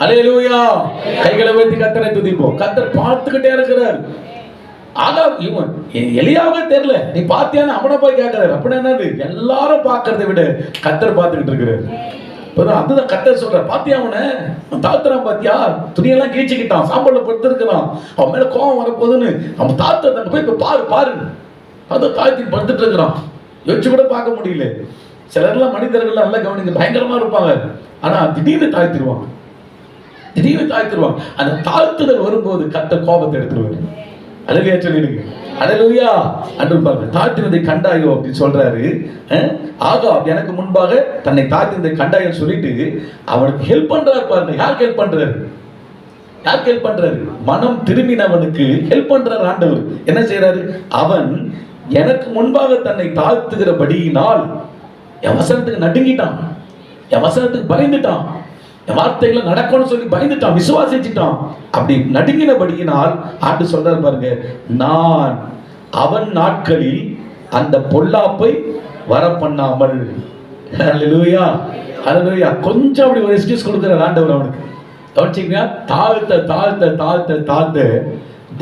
அல்லேலூயா. கைகளை வைத்து கர்த்தரை துதிப்போம். கர்த்தர் பார்த்துக்கிட்டே இருக்கிறார். ஆகாப் இவன் எலியாவே தெரியல, நீ பாத்தியான்னு அவனை போய் கேட்கிறாரு. அப்படி என்னது? எல்லாரும் பார்க்கறதை விட கர்த்தர் பார்த்துக்கிட்டு இருக்கிறாரு. அதுதான் கர்த்தர் சொல்ற, பாத்தியா அவனை தாழ்த்துறான், பாத்தியா துணியெல்லாம் கீழ்ச்சிக்கிட்டான், சாம்பல்ல படுத்துருக்கிறான், அவன் மேல கோவம் வரப்போகுதுன்னு அவன் தாழ்த்த போய் இப்ப பாரு பாரு அதை தாழ்த்தி படுத்துட்டு இருக்கிறான். யோசிச்சு கூட பார்க்க முடியல. சிலர்லாம் மனிதர்கள் நல்லா கவனிங்க, பயங்கரமா இருப்பாங்க, ஆனா திடீர்னு தாழ்த்திடுவாங்க, திடீர்னு தாழ்த்திடுவாங்க. அந்த தாழ்த்துதல் வரும்போது கர்த்தர் கோபத்தை எடுத்துருவாரு. அல்லேலூயா சொல்லிடுங்க. அல்லேலூயா. அன்று பாருங்க, தாழ்த்தினதை கண்டாயோ அப்படின்னு சொல்றாரு. ஆகாப் எனக்கு முன்பாக தன்னை தாழ்த்தினதை கண்டாயோ சொல்லிட்டு அவனுக்கு ஹெல்ப் பண்றாரு. பாருங்க, யாருக்கு ஹெல்ப் பண்றாரு? யாருக்கு ஹெல்ப் பண்றாரு? மனம் திரும்பினவனுக்கு ஹெல்ப் பண்றாரு ஆண்டவர். என்ன செய்யறாரு? அவன் எனக்கு முன்பாக தன்னை தாழ்த்துகிறபடியினால் என் வசனத்துக்கு நடுங்கிட்டான், என் வசனத்துக்கு பயந்துட்டான், என் வார்த்தைகளை நடக்கும்னு சொல்லி பயந்துட்டான், விசுவாசிச்சுட்டான். அப்படி நடுங்கினபடியினால் ஆண்டு சொல்றாரு பாருங்க, நான் அவன் நாட்களில் அந்த பொல்லாப்பை வர பண்ணாமல். அல்லேலூயா, அல்லேலூயா. கொஞ்சம் அப்படி ஒரு எக்ஸ்கியூஸ் கொடுக்கிறார் ஆண்டவர் அவனுக்கு. கவனிச்சீங்களா? தாழ்த்த தாழ்த்த தாழ்த்த தாழ்த்த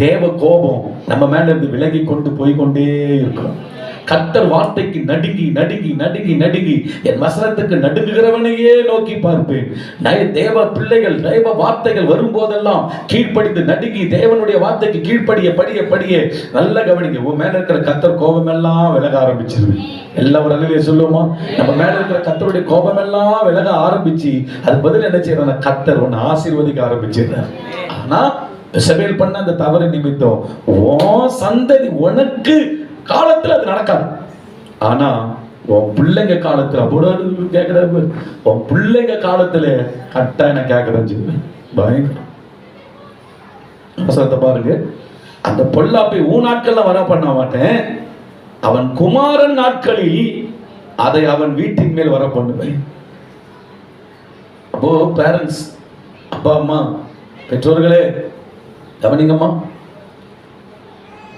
தேவ கோபம் நம்ம மேல இருந்து விலகி கொண்டு போய் கொண்டே இருக்கும். கர்த்தர் வார்த்தைக்கு நடுங்கி நடுங்கி நடுங்கி நடுங்கி என் வசனத்துக்கு நடுங்குகிறவனையே நோக்கி பார்ப்பேன். தேவ பிள்ளைகள் தேவ வார்த்தைகள் வரும்போதெல்லாம் கீழ்ப்படிந்து நடுங்கி தேவனுடைய வார்த்தைக்கு கீழ்ப்படிய படிய படிய நல்ல கவனிங்க, உன் மேல இருக்கிற கர்த்தர் கோபம் எல்லாம் விலக ஆரம்பிச்சிருது. எல்லாம் ஒரு அளவிலே சொல்லுவோமா? நம்ம மேல இருக்கிற கர்த்தருடைய கோபம் எல்லாம் விலக ஆரம்பிச்சு அது பதில் என்ன செய்யறாங்க? கர்த்தர் உன்னை ஆசீர்வதிக்க ஆரம்பிச்சிடுறார். ஆனா இசபேல் பண்ண அந்த தவறு நிமித்தம் உன் சந்ததி உனக்கு காலத்துல அது நடக்காது. ஆனா உன் பிள்ளைங்க காலத்துல அப்படி கேட்கறாரு, உன் பிள்ளைங்க காலத்துல கட்டாயம் நான் கேட்கறேன். பயங்கரம் வசனத்தை பாருங்க. அந்த பொல்லாப்பை ஊ நாட்கள்ல வர பண்ண மாட்டேன், அவன் குமாரன் நாட்களில் அதை அவன் வீட்டின் மேல் வர பண்ணுவேன். அப்போ பேரண்ட்ஸ், அப்பா அம்மா, பெற்றோர்களே கவனிங்கம்மா.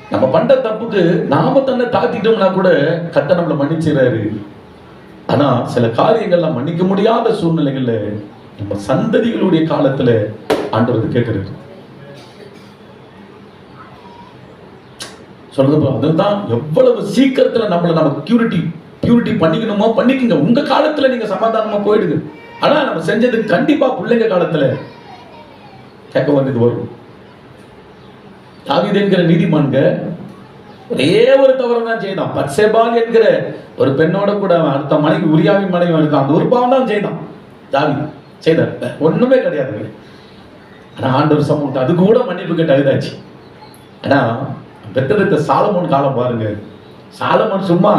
நம்ம பண்ற தப்புக்கு நாம தன்னை தாத்திட்டோம்னா கூட கர்த்தர் நம்மளை மன்னிச்சுறாரு. ஆனா சில காரியங்கள்லாம் மன்னிக்க முடியாத சூழ்நிலைகள்ல நம்ம சந்ததிகளுடைய காலத்துல ஆண்டவர் கேட்கிறாரு. சொல்றது அதுதான் எவ்வளவு சீக்கிரத்துல நம்மளை நம்ம பியூரிட்டி பண்ணிக்கணுமோ பண்ணிக்கங்க. உங்க காலத்துல நீங்க சமாதானமா போயிடுங்க. ஆனா நம்ம செஞ்சதுக்கு கண்டிப்பா பிள்ளைங்க காலத்துல கேட்க வேண்டியது வரும். தாவீது என்கிற நீதிமான்க ஒரே ஒரு தவறு தான் செய்தான். பத்சேபாள் என்கிற ஒரு பெண்ணோட கூட அடுத்த மனைவி உரியாவின் மனைவி இருக்கான், அந்த ஒரு பாவம் தான் செய்தான். தாவீது செய்தார், ஒண்ணுமே கிடையாது. ஆனா ஆண்டவர் சமூகத்தை அது கூட மன்னிப்பு கேட்டு அழுதாச்சு. ஆனா பெற்றெடுத்த சாலமோன் காலம் பாருங்க. சாலமோன் சும்மா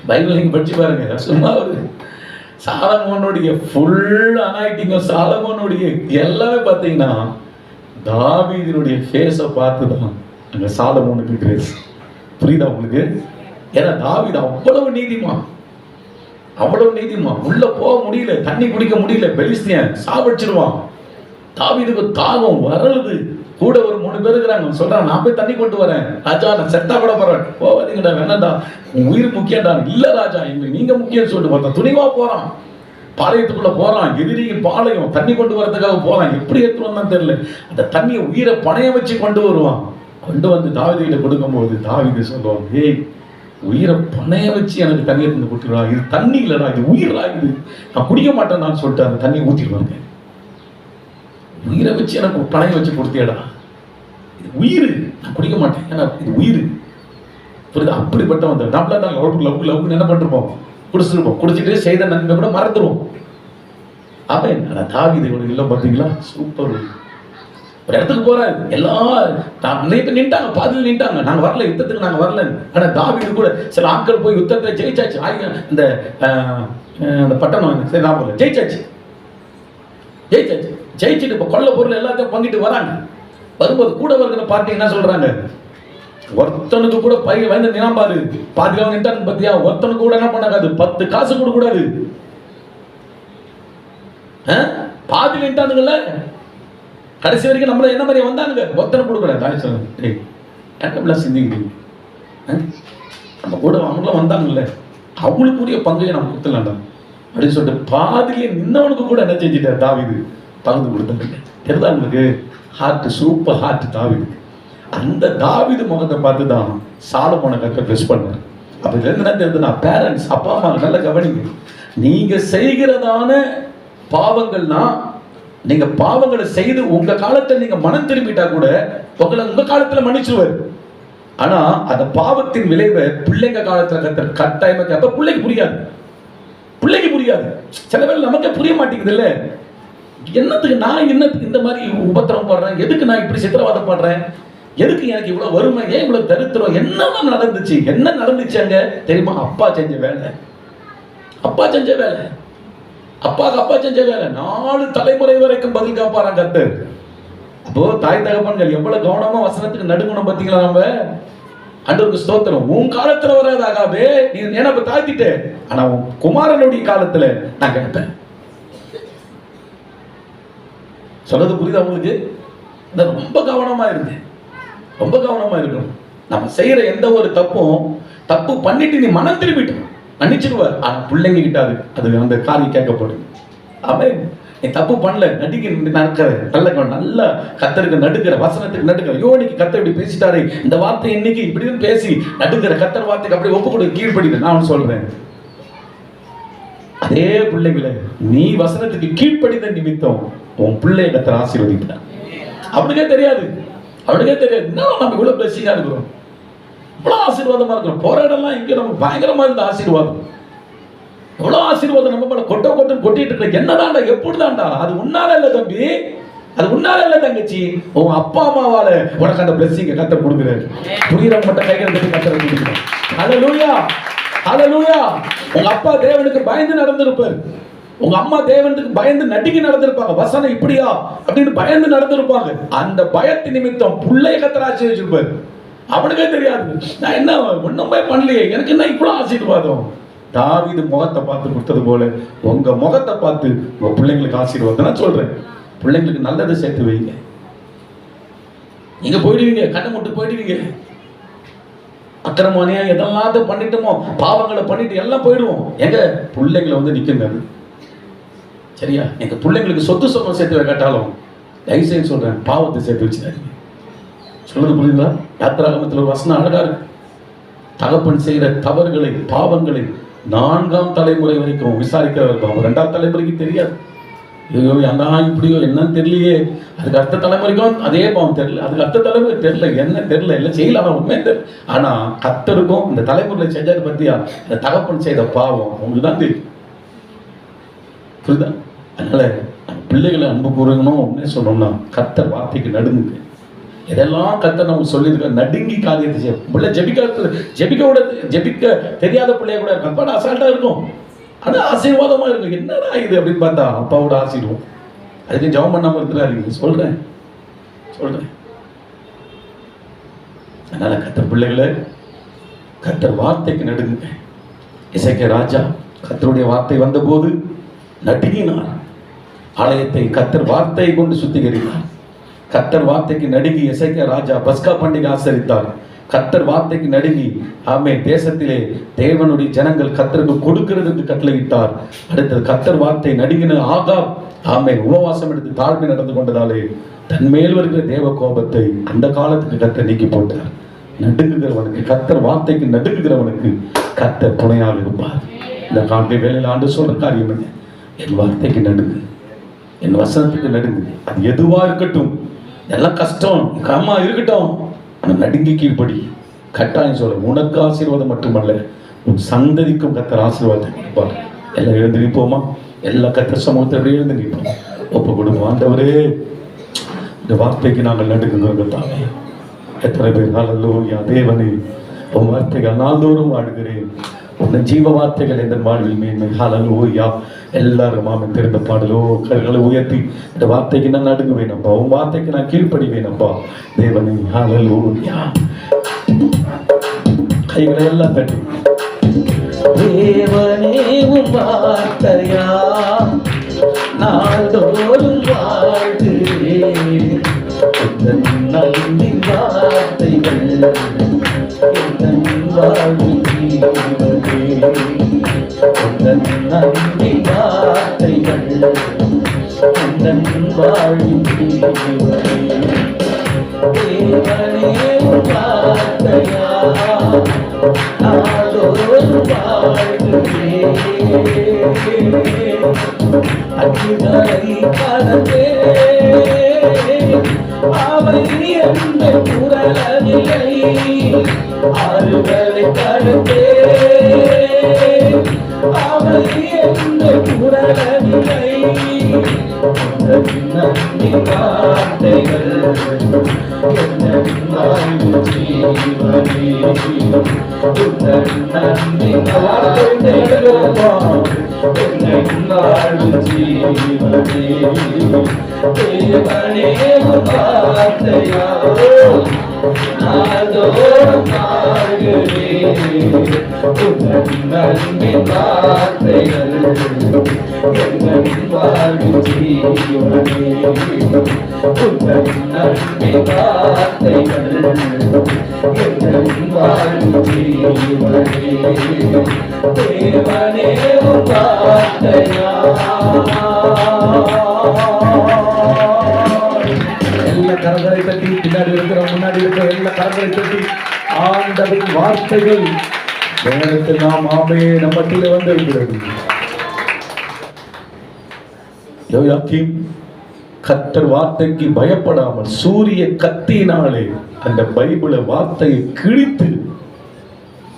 பைபிள் நீங்க படிச்சு பாருங்க, சும்மா ஒரு சாலமோனுடைய ஃபுல் அனாயிட்டிங்கும் சாலமோனுடைய எல்லாமே பார்த்தீங்கன்னா தாவீதினுடைய ஃபேஸை பார்த்து தான் அங்கே சாலமோனுக்கு கிரேஸ். புரியுதா உங்களுக்கு? ஏன்னா தாவீது அவ்வளவு நீதிமான், அவ்வளவு நீதிமான். உள்ள போக முடியல, தண்ணி குடிக்க முடியல, பெலிஸ்தியன் சாவடிச்சிருவான். தாவீதுக்கு தாகம் வரலுது. கூட ஒரு 3 பேர் இருக்கிறாங்க, சொல்றாங்க நான் போய் தண்ணி கொண்டு வரேன் ராஜா, நான் செத்தா கூட போறேன். போவாதீங்கடா, வேணாண்டா, உயிர் முக்கியம்டா. இல்ல ராஜா, நீங்க முக்கியம் சொல்லிட்டு பார்த்தா துணிவா போறான், பாளையத்துக்குள்ள போறான், எதிரியின் பாளையம், தண்ணி கொண்டு வரதுக்காக போறான். எப்படி எடுத்து வந்தான்னு தெரியல, அந்த தண்ணியை உயிரை பணைய வச்சு கொண்டு வருவான். கொண்டு வந்து தாவீதுகிட்ட கொடுக்கும்போது தாவீது சொல்லுவான், ஏய் உயிரை பணைய வச்சு எனக்கு தண்ணியை தந்து கொடுத்துருவா, இது தண்ணி இல்லடா, இது உயிரா, இது நான் குடிக்க மாட்டேன்னு சொல்லிட்டு அந்த தண்ணியை ஊத்திடுவாங்க. உயிரை வச்சு எனக்கு பணைய வச்சு கொடுத்தியடா, இது உயிர், நான் குடிக்க மாட்டேன், ஏன்னா இது உயிர். புரியுது? அப்படிப்பட்ட நம்மள தான் லவ் என்ன பண்ணிருப்போம், குடிச்சிருப்போம், குடிச்சிட்டு செய்த நன்மை கூட மறந்துடுவோம். ஆமென். ஆனா தாவீது இல்ல, பாத்தீங்களா? சூப்பர். ஒரு இடத்துக்கு போறாரு, எல்லாம் நின்ட்டாங்க, பாதியில் நின்ட்டாங்க, நாங்க வரல யுத்தத்துக்கு, நாங்க வரல. ஆனா தாவீது கூட சில ஆட்கள் போய் யுத்தத்தை ஜெயிச்சாச்சு. இந்த பட்டணம் ஜெயிச்சாச்சு. ஜெயிச்சுட்டு இப்ப கொள்ள பொருள் எல்லாத்தையும் பங்கிட்டு வராங்க. வரும்போது கூட வருகிற பார்ட்டி என்ன சொல்றாங்க, ஒருத்தனுக்கு கூட பையன் வந்து நினாம்பாரு, பாதியில நின்ட்டாங்க பத்தியா, ஒருத்தனுக்கு கூட என்ன பண்ணாது, 10 காசு கூட கூடாது. பாதியில் நின்ட்டானுங்கல்ல, கடைசி வரைக்கும் நம்மள என்ன மாதிரி வந்தானுங்க, ஒருத்தனை கூட கூடாது. சொல்லுங்க, சிந்திக்கிறீங்க, நம்ம கூட அவங்களும் வந்தாங்கல்ல, அவங்களுக்குரிய பங்கையை நம்ம கொடுத்துலாண்டா அப்படின்னு சொல்லிட்டு பாதியிலே நின்னவனுக்கு கூட என்ன செஞ்சுட்டார் தாவீது, பகிர்ந்து கொடுத்தாங்க. தெரியுதா உங்களுக்கு? ஹார்ட், சூப்பர் ஹார்ட் தாவீது. அந்த தாவீது முகத்தை பார்த்து தான் சாலமோனை கர்த்தர் பிளஸ் பண்ணார். அப்ப இதுல இருந்து என்ன தெரியுதுன்னா, பேரண்ட்ஸ், அப்பா அம்மா நல்ல கவனிங்க. நீங்க செய்கிறதான பாவங்கள்னா, நீங்க பாவங்களை செய்து உங்க காலத்துல நீங்க மனம் திரும்பிட்டா கூட உங்களை உங்க காலத்துல மன்னிச்சுவார். ஆனா அந்த பாவத்தின் விளைவை பிள்ளைங்க காலத்துல கர்த்தர் கட்டாயமா கேட்ப. பிள்ளைக்கு புரியாது, பிள்ளைக்கு புரியாது. சில பேர் நமக்கே புரிய மாட்டேங்குது இல்ல, என்னத்துக்கு நான் என்னத்துக்கு இந்த மாதிரி உபத்திரம் படுறேன், எதுக்கு நான் இப்படி சித்திரவாதம் படுறேன், எதுக்கு எனக்கு இவ்வளவு வறுமை, ஏன் இவ்வளவு தரித்திரம், என்னதான் நடந்துச்சு, என்ன நடந்துச்சு அங்க தெரியுமா? அப்பா செஞ்ச வேலை, அப்பா செஞ்ச வேலை, அப்பா செஞ்ச வேலை. 4 தலைமுறை வரைக்கும் பதில் காப்பாராம் கர்த்தர். அப்போ தாய் தகப்பன்கள் எவ்வளவு கவனமா வசனத்துக்கு நடுங்கணும் பாத்தீங்களா? நம்ம ஆண்டவருக்கு ஸ்தோத்திரம். உன் காலத்துல வராது ஆகாவே, நீ நினைப்ப தாழ்த்திட்ட, ஆனா உன் குமாரனுடைய காலத்துல நான் கேட்பேன். சொல்றது புரியுதா உங்களுக்கு? ரொம்ப கவனமா இருந்தேன், ரொம்ப கவனமா இருக்கணும். நம்ம செய்யற எந்த ஒரு தப்பு பண்ணிட்டு நீ மனம் திரும்பிட்டு மன்னிச்சிடுவார். ஆனா பிள்ளைங்க கிட்ட அது அந்த காரியம் கேட்கப்படும். அவன் நீ தப்பு பண்ணல, நடக்கிற நல்ல கத்தருக்கு நடுக்கிற, வசனத்துக்கு நடுக்கிற, யோனிக்கு கத்தர் இப்படி பேசிட்டாரு, இந்த வார்த்தை இன்னைக்கு இப்படின்னு பேசி நடுக்கிற கத்தர் வார்த்தைக்கு அப்படியே ஒப்பு கொடு, கீழ்படிக்க. நான் சொல்றேன், அதே பிள்ளைகளை நீ வசனத்துக்கு கீழ்ப்படித நிமித்தம் உன் பிள்ளைய கத்தர் ஆசீர்வதிக்கிறார். அவனுக்கே தெரியாது, நம்ம இவ்வளவு பிளஸிங்கா இருக்கிறோம், இவ்வளவு ஆசீர்வாதமா இருக்கிறோம். போற இடம்லாம் இங்க நம்ம பயங்கரமா இருந்த ஆசீர்வாதம், எவ்வளவு ஆசீர்வாதம் நம்ம மேல கொட்டிட்டு இருக்க. என்னதான்டா, எப்படிதான்டா? அது உன்னால இல்ல தம்பி, அது உன்னால இல்ல தங்கச்சி, உன் அப்பா அம்மாவால உனக்கு அந்த பிளஸிங்க கத்தர் கொடுக்குறாரு. புரியுறவங்க மட்டும் கைகளை கட்டி கத்தர் கொடுக்குறாரு. ஹல்லேலூயா, ஹல்லேலூயா. உங்க அப்பா தேவனுக்கு பயந்து நடந்திருப்பார், உங்க அம்மா தேவனுக்கு பயந்து நடிக்க நடந்திருப்பாங்க. வசனம் இப்படியா அப்படின்னு பயந்து நடந்திருப்பாங்க. அந்த பயத்து நிமித்தம் பிள்ளைய கத்தர் ஆசீர்வதிச்சிருப்பாரு. அவனுக்கே தெரியாது, நான் என்ன ஒண்ணுமே பண்ணலையே, எனக்கு என்ன இவ்வளவு ஆசீர்வாதம். தாவீது முகத்தை பார்த்து கொடுத்தது போல உங்க முகத்தை பார்த்து உங்க பிள்ளைங்களுக்கு ஆசீர்வாதம். நான் சொல்றேன், பிள்ளைங்களுக்கு நல்லதை சேர்த்து வைங்க. நீங்க போயிடுவீங்க, கண்ணை மட்டும் போயிடுவீங்க. அக்கிரமணியா எதெல்லாம் பண்ணிட்டோமோ, பாவங்களை பண்ணிட்டு எல்லாம் போயிடுவோம். எங்க பிள்ளைங்களை வந்து நிக்குங்க. சரியா? எங்க பிள்ளைங்களுக்கு சொத்து சொந்தம் சேர்த்து வைக்காட்டாலும் தயவுசெய்து சொல்றேன், பாவத்தை சேர்த்து வச்சுக்காதீங்க. சொல்றது புரியுதா? யாத்திராகமத்தில் ஒரு வசனம் அழகா இருக்கு. தகப்பன் செய்கிற தவறுகளை, பாவங்களை 4ஆம் தலைமுறை வரைக்கும் விசாரிக்கிறவர். அவன் 2ஆம் தலைமுறைக்கு தெரியாது. ஐயோ அண்ணா இப்படியோ என்னன்னு தெரியலையே, அதுக்கு அடுத்த தலைமுறைக்கும் அதே பாவம் தெரியல, அதுக்கு அடுத்த தலைமுறை தெரியல, என்ன தெரியல, எல்லாம் செய்யலாம் உண்மையே தெரியல. ஆனா கர்த்தருக்கும் இந்த தலைமுறையில செஞ்சது பத்தியா, இந்த தகப்பன் செய்த பாவம் அவங்களுக்கு தான் தெரியும். புரியுதா? அதனால பிள்ளைகளை அன்பு கூறணும் உண்மையை சொல்லணும்னா கர்த்தர் வார்த்தைக்கு நடுங்குங்க. எதெல்லாம் கர்த்தர் நமக்கு சொல்லியிருக்க நடுங்கி காரியத்தை செய்யும். பிள்ளை ஜெபிக்க தெரியாத பிள்ளைய கூட இருக்கும், அப்பாட அசால்ட்டா இருக்கும், ஆனா ஆசீர்வாதமா இருக்கும். என்னடா இது அப்படின்னு பார்த்தா அப்பாவோட ஆசீர்வாதம். அதுக்கு ஜெபம் பண்ணாம இருக்கிறாரு. சொல்றேன். அதனால கர்த்தர் பிள்ளைகளை கர்த்தர் வார்த்தைக்கு நடுங்குங்க. எசேக்கியா ராஜா கர்த்தருடைய வார்த்தை வந்த போது நடுங்கினார். ஆலயத்தை கர்த்தர் வார்த்தையை கொண்டு சுத்திகரித்தார். கர்த்தர் வார்த்தைக்கு நடுங்கி எசேக்கியா ராஜா பஸ்கா பண்டிகை ஆசரித்தார். கர்த்தர் வார்த்தைக்கு நடுங்கி தேசத்திலே தேவனுடைய ஜனங்கள் கர்த்தருக்கு கொடுக்கிறதுக்கு கட்டளையிட்டார். அடுத்தது கர்த்தர் வார்த்தை நடுங்கின ஆகாப் உபவாசம் எடுத்து தாழ்மை நடந்து கொண்டதாலே தன்மேல் வருகிற தேவ கோபத்தை அந்த காலத்துக்கு கர்த்தர் நீக்கி போட்டார். நடுங்குகிறவனுக்கு, கர்த்தர் வார்த்தைக்கு நடுங்குகிறவனுக்கு கர்த்தர் துணையாக இருப்பார். இந்த காண்பை வேலையில் ஆண்டு சொல்ற காரியம் என்ன? என் வார்த்தைக்கு நடுங்கு, என் வசனத்துக்கு நடுங்கு. அது எதுவா இருக்கட்டும், எல்லாம் கஷ்டம் அம்மா இருக்கட்டும், ஆனால் நடுங்கி கீழ்படி. கட்டாயம் சொல்ல, உனக்கு ஆசீர்வாதம் மட்டுமல்ல உன் சந்ததிக்கும் கர்த்தர் ஆசீர்வாதத்தை கொடுப்பார். எல்லாம் எழுந்து நிற்போமா? எல்லா கர்த்தர் சமூகத்தை எழுந்து நிற்போம். ஒப்பு கொடுப்போம். ஆண்டவரே, இந்த வார்த்தைக்கு நாங்கள் நடுங்குகிறோம் தாமே. எத்தனை பேர் ஹல்லேலூயா தேவனே, உன் வார்த்தைகள் நாள்தோறும் வாடுகிறேன். உன்னை ஜீவ வார்த்தைகள் என்ற வாழ்வில் மேன்மை. ஹல்லேலூயா. எல்லாரும் மாமன் தெரிந்த பாடலோ கருகளை உயர்த்தி இந்த வார்த்தைக்கு நான் நடுங்குவேனப்பா, உன் வார்த்தைக்கு நான் கீழ்ப்படிவேனப்பா தேவனே. ஹல்லேலூயா. கைகளை எல்லாம் தட்டி தேவனே உன் வார்த்தையா நாள்தோறும் வாழ்கிறேன். நன்றின் வார்த்தைகள் வாழ்வில் நன்றி வார்த்தைகள் வாழ்வில் தேவனே வார்த்தையா நாளோடு வாழ்கிறேன். அச்சுகளை கடந்தே அவை எந்த குரலில்லை, ஆறுகளை கடந்தே அவை எந்த குரலில்லை. நன்றி வார்த்தைகள் எல்லா கரங்களை தட்டி, பின்னாடி இருக்கிற முன்னாடி இருக்கிற எல்லா கரங்களை தட்டி ஆண்டவரின் வார்த்தைகள் வேதத்தில் நாம் ஆமே நம்மட்டிலே வந்து இருக்கிறது. யோயாக்கீம் கர்த்தர் வார்த்தைக்கு பயப்படாமல் சூரிய கத்தியினாலே அந்த பைபிள வார்த்தையை கிழித்து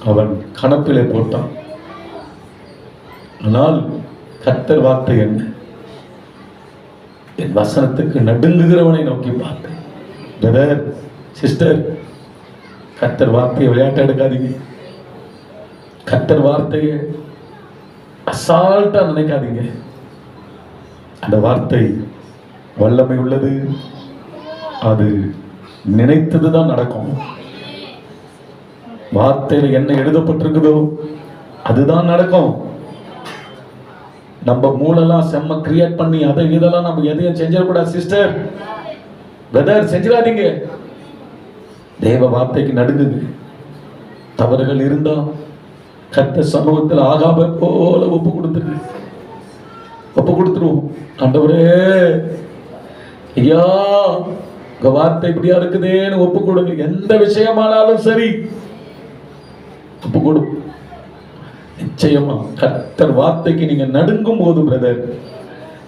அவன் கணப்பிலே போட்டான். ஆனால் கர்த்தர் வார்த்தை என்ன? என் வசனத்துக்கு நடுங்குகிறவனை நோக்கி பார்த்தேன். பிரதர், சிஸ்டர், கர்த்தர் வார்த்தையை விளையாட்ட எடுக்காதீங்க. கர்த்தர் வார்த்தையை அசால்ட்டா நினைக்காதீங்க. அந்த வார்த்தை வல்லமை உள்ளது. அது நினைத்ததுதான் நடக்கும். வார்த்தையில என்ன எழுதப்பட்டிருக்குதோ அதுதான் நடக்கும். நம்ம மூளெல்லாம் செம்ம கிரியேட் பண்ணி அதை இதெல்லாம் நம்ம எதையும் செஞ்சிடக்கூடாது. சிஸ்டர், பிரதர், செஞ்சிடாதீங்க. தேவ வார்த்தைக்கு நடுங்குது. தவறுகள் இருந்தா கர்த்தர் சமூகத்தில் ஆகாப போல ஒப்பு கொடுத்துருவோம். ஆண்டவரே, ஐயா, உங்க வார்த்தை இப்படியா இருக்குதேன்னு ஒப்பு கொடுங்க. எந்த விஷயமானாலும் சரி ஒப்பு கொடு. நிச்சயமா கர்த்தர் வார்த்தைக்கு நீங்க நடுங்கும் போது, பிரதர்,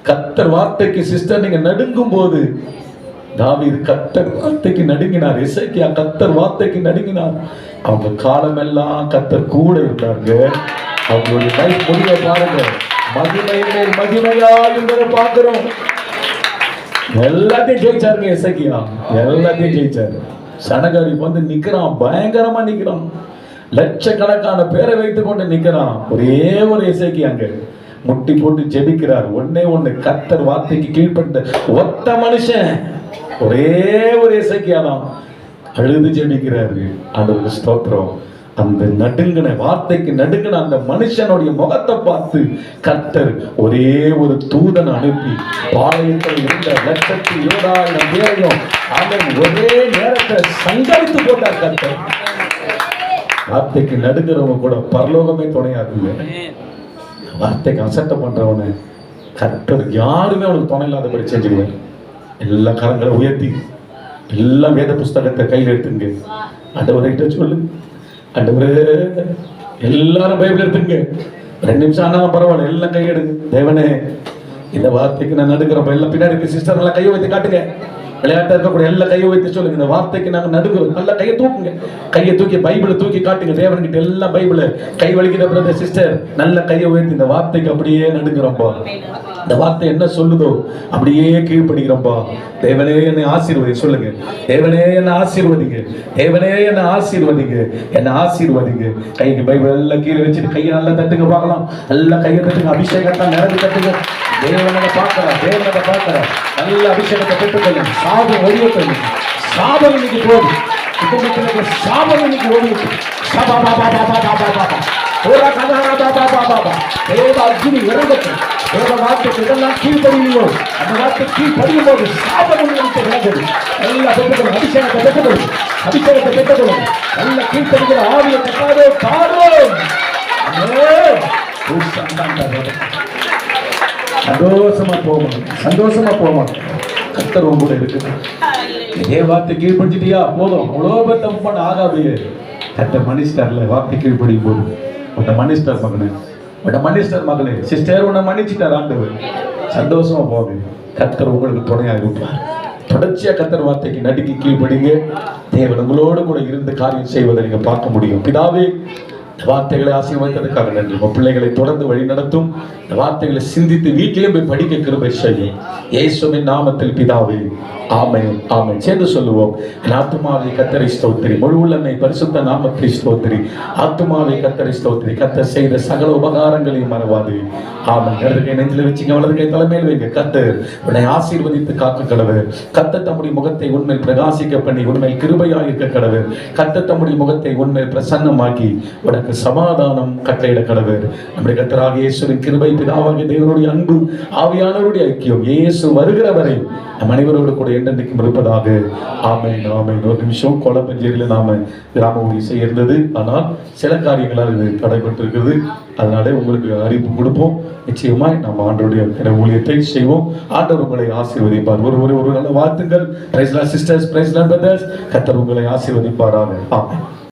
கர்த்தர் வார்த்தைக்கு சிஸ்டர் நீங்க நடுங்கும் போது, தாவீது கர்த்தர் வார்த்தைக்கு நடுங்கினார். எசேக்கியா கர்த்தர் வார்த்தைக்கு நடுங்கினார். அவங்க காலமெல்லாம் கர்த்தர் கூட இருந்தாங்க. அவங்களுடைய லைஃப் முடிவை பாருங்க. மகிமையிலே மகிமையா என்பதை பார்க்கிறோம். எல்லாத்தையும் ஜெயிச்சாருங்க எசேக்கியா, எல்லாத்தையும் ஜெயிச்சாரு. சனகாரி வந்து நிக்கிறான், பயங்கரமா நிக்கிறான். லட்சக்கணக்கான பேரை வைத்துக் கொண்டு நிக்கிறான். ஒரே ஒரு எசேக்கியாங்க முட்டி போட்டு ஜெபிக்கிறார். ஒண்ணு கர்த்தர் வார்த்தைக்கு கீழ்ப்பட்ட ஒத்த மனுஷன் ஒரே ஒரு எசேக்கியா தான் அழுது ஜெபிக்கிறாரு. ஆண்டவருக்கு ஸ்தோத்திரம். அந்த நடுங்கின வார்த்தைக்கு நடுங்கின அந்த மனுஷனுடைய முகத்தை பார்த்து கர்த்தர் ஒரே ஒரு தூதன் அனுப்பி பாளையத்தில் இருந்த 1,20,000 பேரையும் அவன் ஒரே நேரத்தை சங்கரித்து போட்டார். கர்த்தர் வார்த்தைக்கு நடுங்கிறவங்க கூட பரலோகமே துணையாக்குங்க. வார்த்தைக்கு அசட்டை பண்றவனை கர்த்தர் யாருமே அவனுக்கு துணை இல்லாதபடி செஞ்சுக்குவார். எல்லா கரங்களை உயர்த்தி எல்லாம் வேத புஸ்தகத்தை கையில் எடுத்துங்க. ஆண்டவர்கிட்ட சொல்லு, ஆண்டவரே, எல்லாரும் பைபிள் எடுத்துங்க. 2 நிமிஷம் ஆனாலும் பரவாயில்ல, எல்லாம் கையெடுங்க. தேவனே, இந்த வார்த்தைக்கு நான் நடுக்கிறோம். எல்லாம் பின்னாடி இருக்க சிஸ்டர் எல்லாம் கையை வைத்து காட்டுங்க. விளையாட்டா இருக்கக்கூடிய எல்லாம் கையை வைத்து சொல்லுங்க, இந்த வார்த்தைக்கு நாங்க நடுக்கிறோம். நல்லா கையை தூக்குங்க. கையை தூக்கி பைபிளை தூக்கி காட்டுங்க. தேவன்கிட்ட எல்லாம் பைபிளை கை வலிக்கிற பிரதர் சிஸ்டர் நல்ல கையை உயர்த்தி இந்த வார்த்தைக்கு அப்படியே நடுங்கிறோம்பா. இந்த வார்த்தை என்ன சொல்லுதோ அப்படியே கீழ்ப்படுகிறோம்பா. தேவனே என்னை ஆசீர்வதி சொல்லுங்க. தேவனே என்னை ஆசீர்வதிங்க. தேவனே என்னை ஆசீர்வதிங்க. என்னை ஆசீர்வதிங்க. கைக்கு பைபிள் எல்லாம் கீழே வச்சுட்டு கையை நல்லா தட்டுங்க பார்க்கலாம். எல்லாம் கையை தட்டுங்க. அபிஷேகத்தை நிரம்பி தட்டுங்க. தேவனை பார்க்கிறேன், தேவனை பார்க்கிறேன். நல்ல அபிஷேகத்தை பெற்றுக்கொள்ளுங்க. சாபம் ஒழியப்படும். சாபம் இன்னைக்கு போகுது. குடும்பத்திற்கு சாபம் இன்னைக்கு ஓடிட்டு தேவ அக்னி இறங்கட்டும். தேவ வார்த்தைக்கு இதெல்லாம் கீழ்படியுமோ அந்த வார்த்தை கீழ்படியும் போது சாபம் உங்களுக்கு விளங்குது. நல்லா பெற்றுக்கொள்ளும். அபிஷேகத்தை பெற்றுக்கொள்ளும். அபிஷேகத்தை பெற்றுக்கொள்ளும். நல்ல கீழ்படுகிற ஆவியை கட்டாதோ தாரோ. சந்தோஷமா போகணும். சந்தோஷமா போகணும். கர்த்தர் கூட இருக்குது. இதே வார்த்தை கீழ்படிச்சிட்டியா போதும். அவ்வளோ பேர் தப்பு பண்ண ஆகாது. கர்த்தர் மன்னிச்சிட்டார்ல. வார்த்தை கீழ்படியும் போது உன்னை மன்னிச்சிட்டார் மகனே, உன்னை மன்னிச்சிட்டார் மகளே. சிஸ்டர் உன்னை மன்னிச்சிட்டார் ஆண்டவர். சந்தோஷமா போகுது. கர்த்தர் உங்களுக்கு துணையாக இருப்பார். தொடர்ச்சியா கர்த்தர் வார்த்தைக்கு நடுக்கி கீழ்படிங்க. தேவன் உங்களோடு கூட இருந்து காரியம் செய்வதை நீங்க பார்க்க முடியும். பிதாவே, இந்த வார்த்தைகளை ஆசீர்வதித்ததுக்காக நன்றி. உங்க பிள்ளைகளை தொடர்ந்து வழி நடத்தும். இந்த வார்த்தைகளை சிந்தித்து வீட்டிலேயே போய் படிக்க கிருபை செய்யும். இயேசுவின் நாமத்தில் பிதாவே, ஆமென், ஆமென். சேர்ந்து சொல்லுவோம். என் ஆத்துமாவை கர்த்தரை ஸ்தோத்திரி, முழு உள்ளமை பரிசுத்த நாமத்தை ஸ்தோத்திரி. ஆத்துமாவை கர்த்தரை ஸ்தோத்திரி, கர்த்தர் செய்த சகல உபகாரங்களையும் மறவாது. ஆமென். இடது கை நெஞ்சில வச்சுங்க, வலது கை தலைமையில் வைங்க. கர்த்தர் உன்னை ஆசீர்வதித்து காக்க கடவர். கர்த்தர் தம்முடைய முகத்தை உன்மேல் பிரகாசிக்க பண்ணி உன்மேல் கிருபையாக இருக்க கடவர். கர்த்தர் தம்முடைய முகத்தை உன்மேல் பிரசன்னமாக்கி உனக்கு சமாதானம் கட்டளையிட கடவர். நம்முடைய கர்த்தராகிய இயேசுவின் கிருபை, பிதாவாகிய தேவனுடைய அன்பு, ஆவியானவருடைய ஐக்கியம் இயேசு வருகிற வரை நம் அனைவரோடு கூட என்றென்றைக்கும் இருப்பதாக. ஆமென், ஆமென். ஒரு நிமிஷம், கோலப்பஞ்சேரியில் நாம கிராம ஊழியம் செய்ய இருந்தது. ஆனால் சில காரியங்களால் இது தடைப்பட்டு இருக்கிறது. அதனால உங்களுக்கு அறிவிப்பு கொடுப்போம். நிச்சயமாய் நம்ம ஆண்டவருடைய ஊழியத்தை செய்வோம். ஆண்டவர் உங்களை ஆசீர்வதிப்பார். ஒரு நல்ல வாழ்த்துங்கள். Praise Lord sisters, praise Lord brothers. கர்த்தர் உங்களை ஆசீர்வதிப்பாராக. ஆமென்.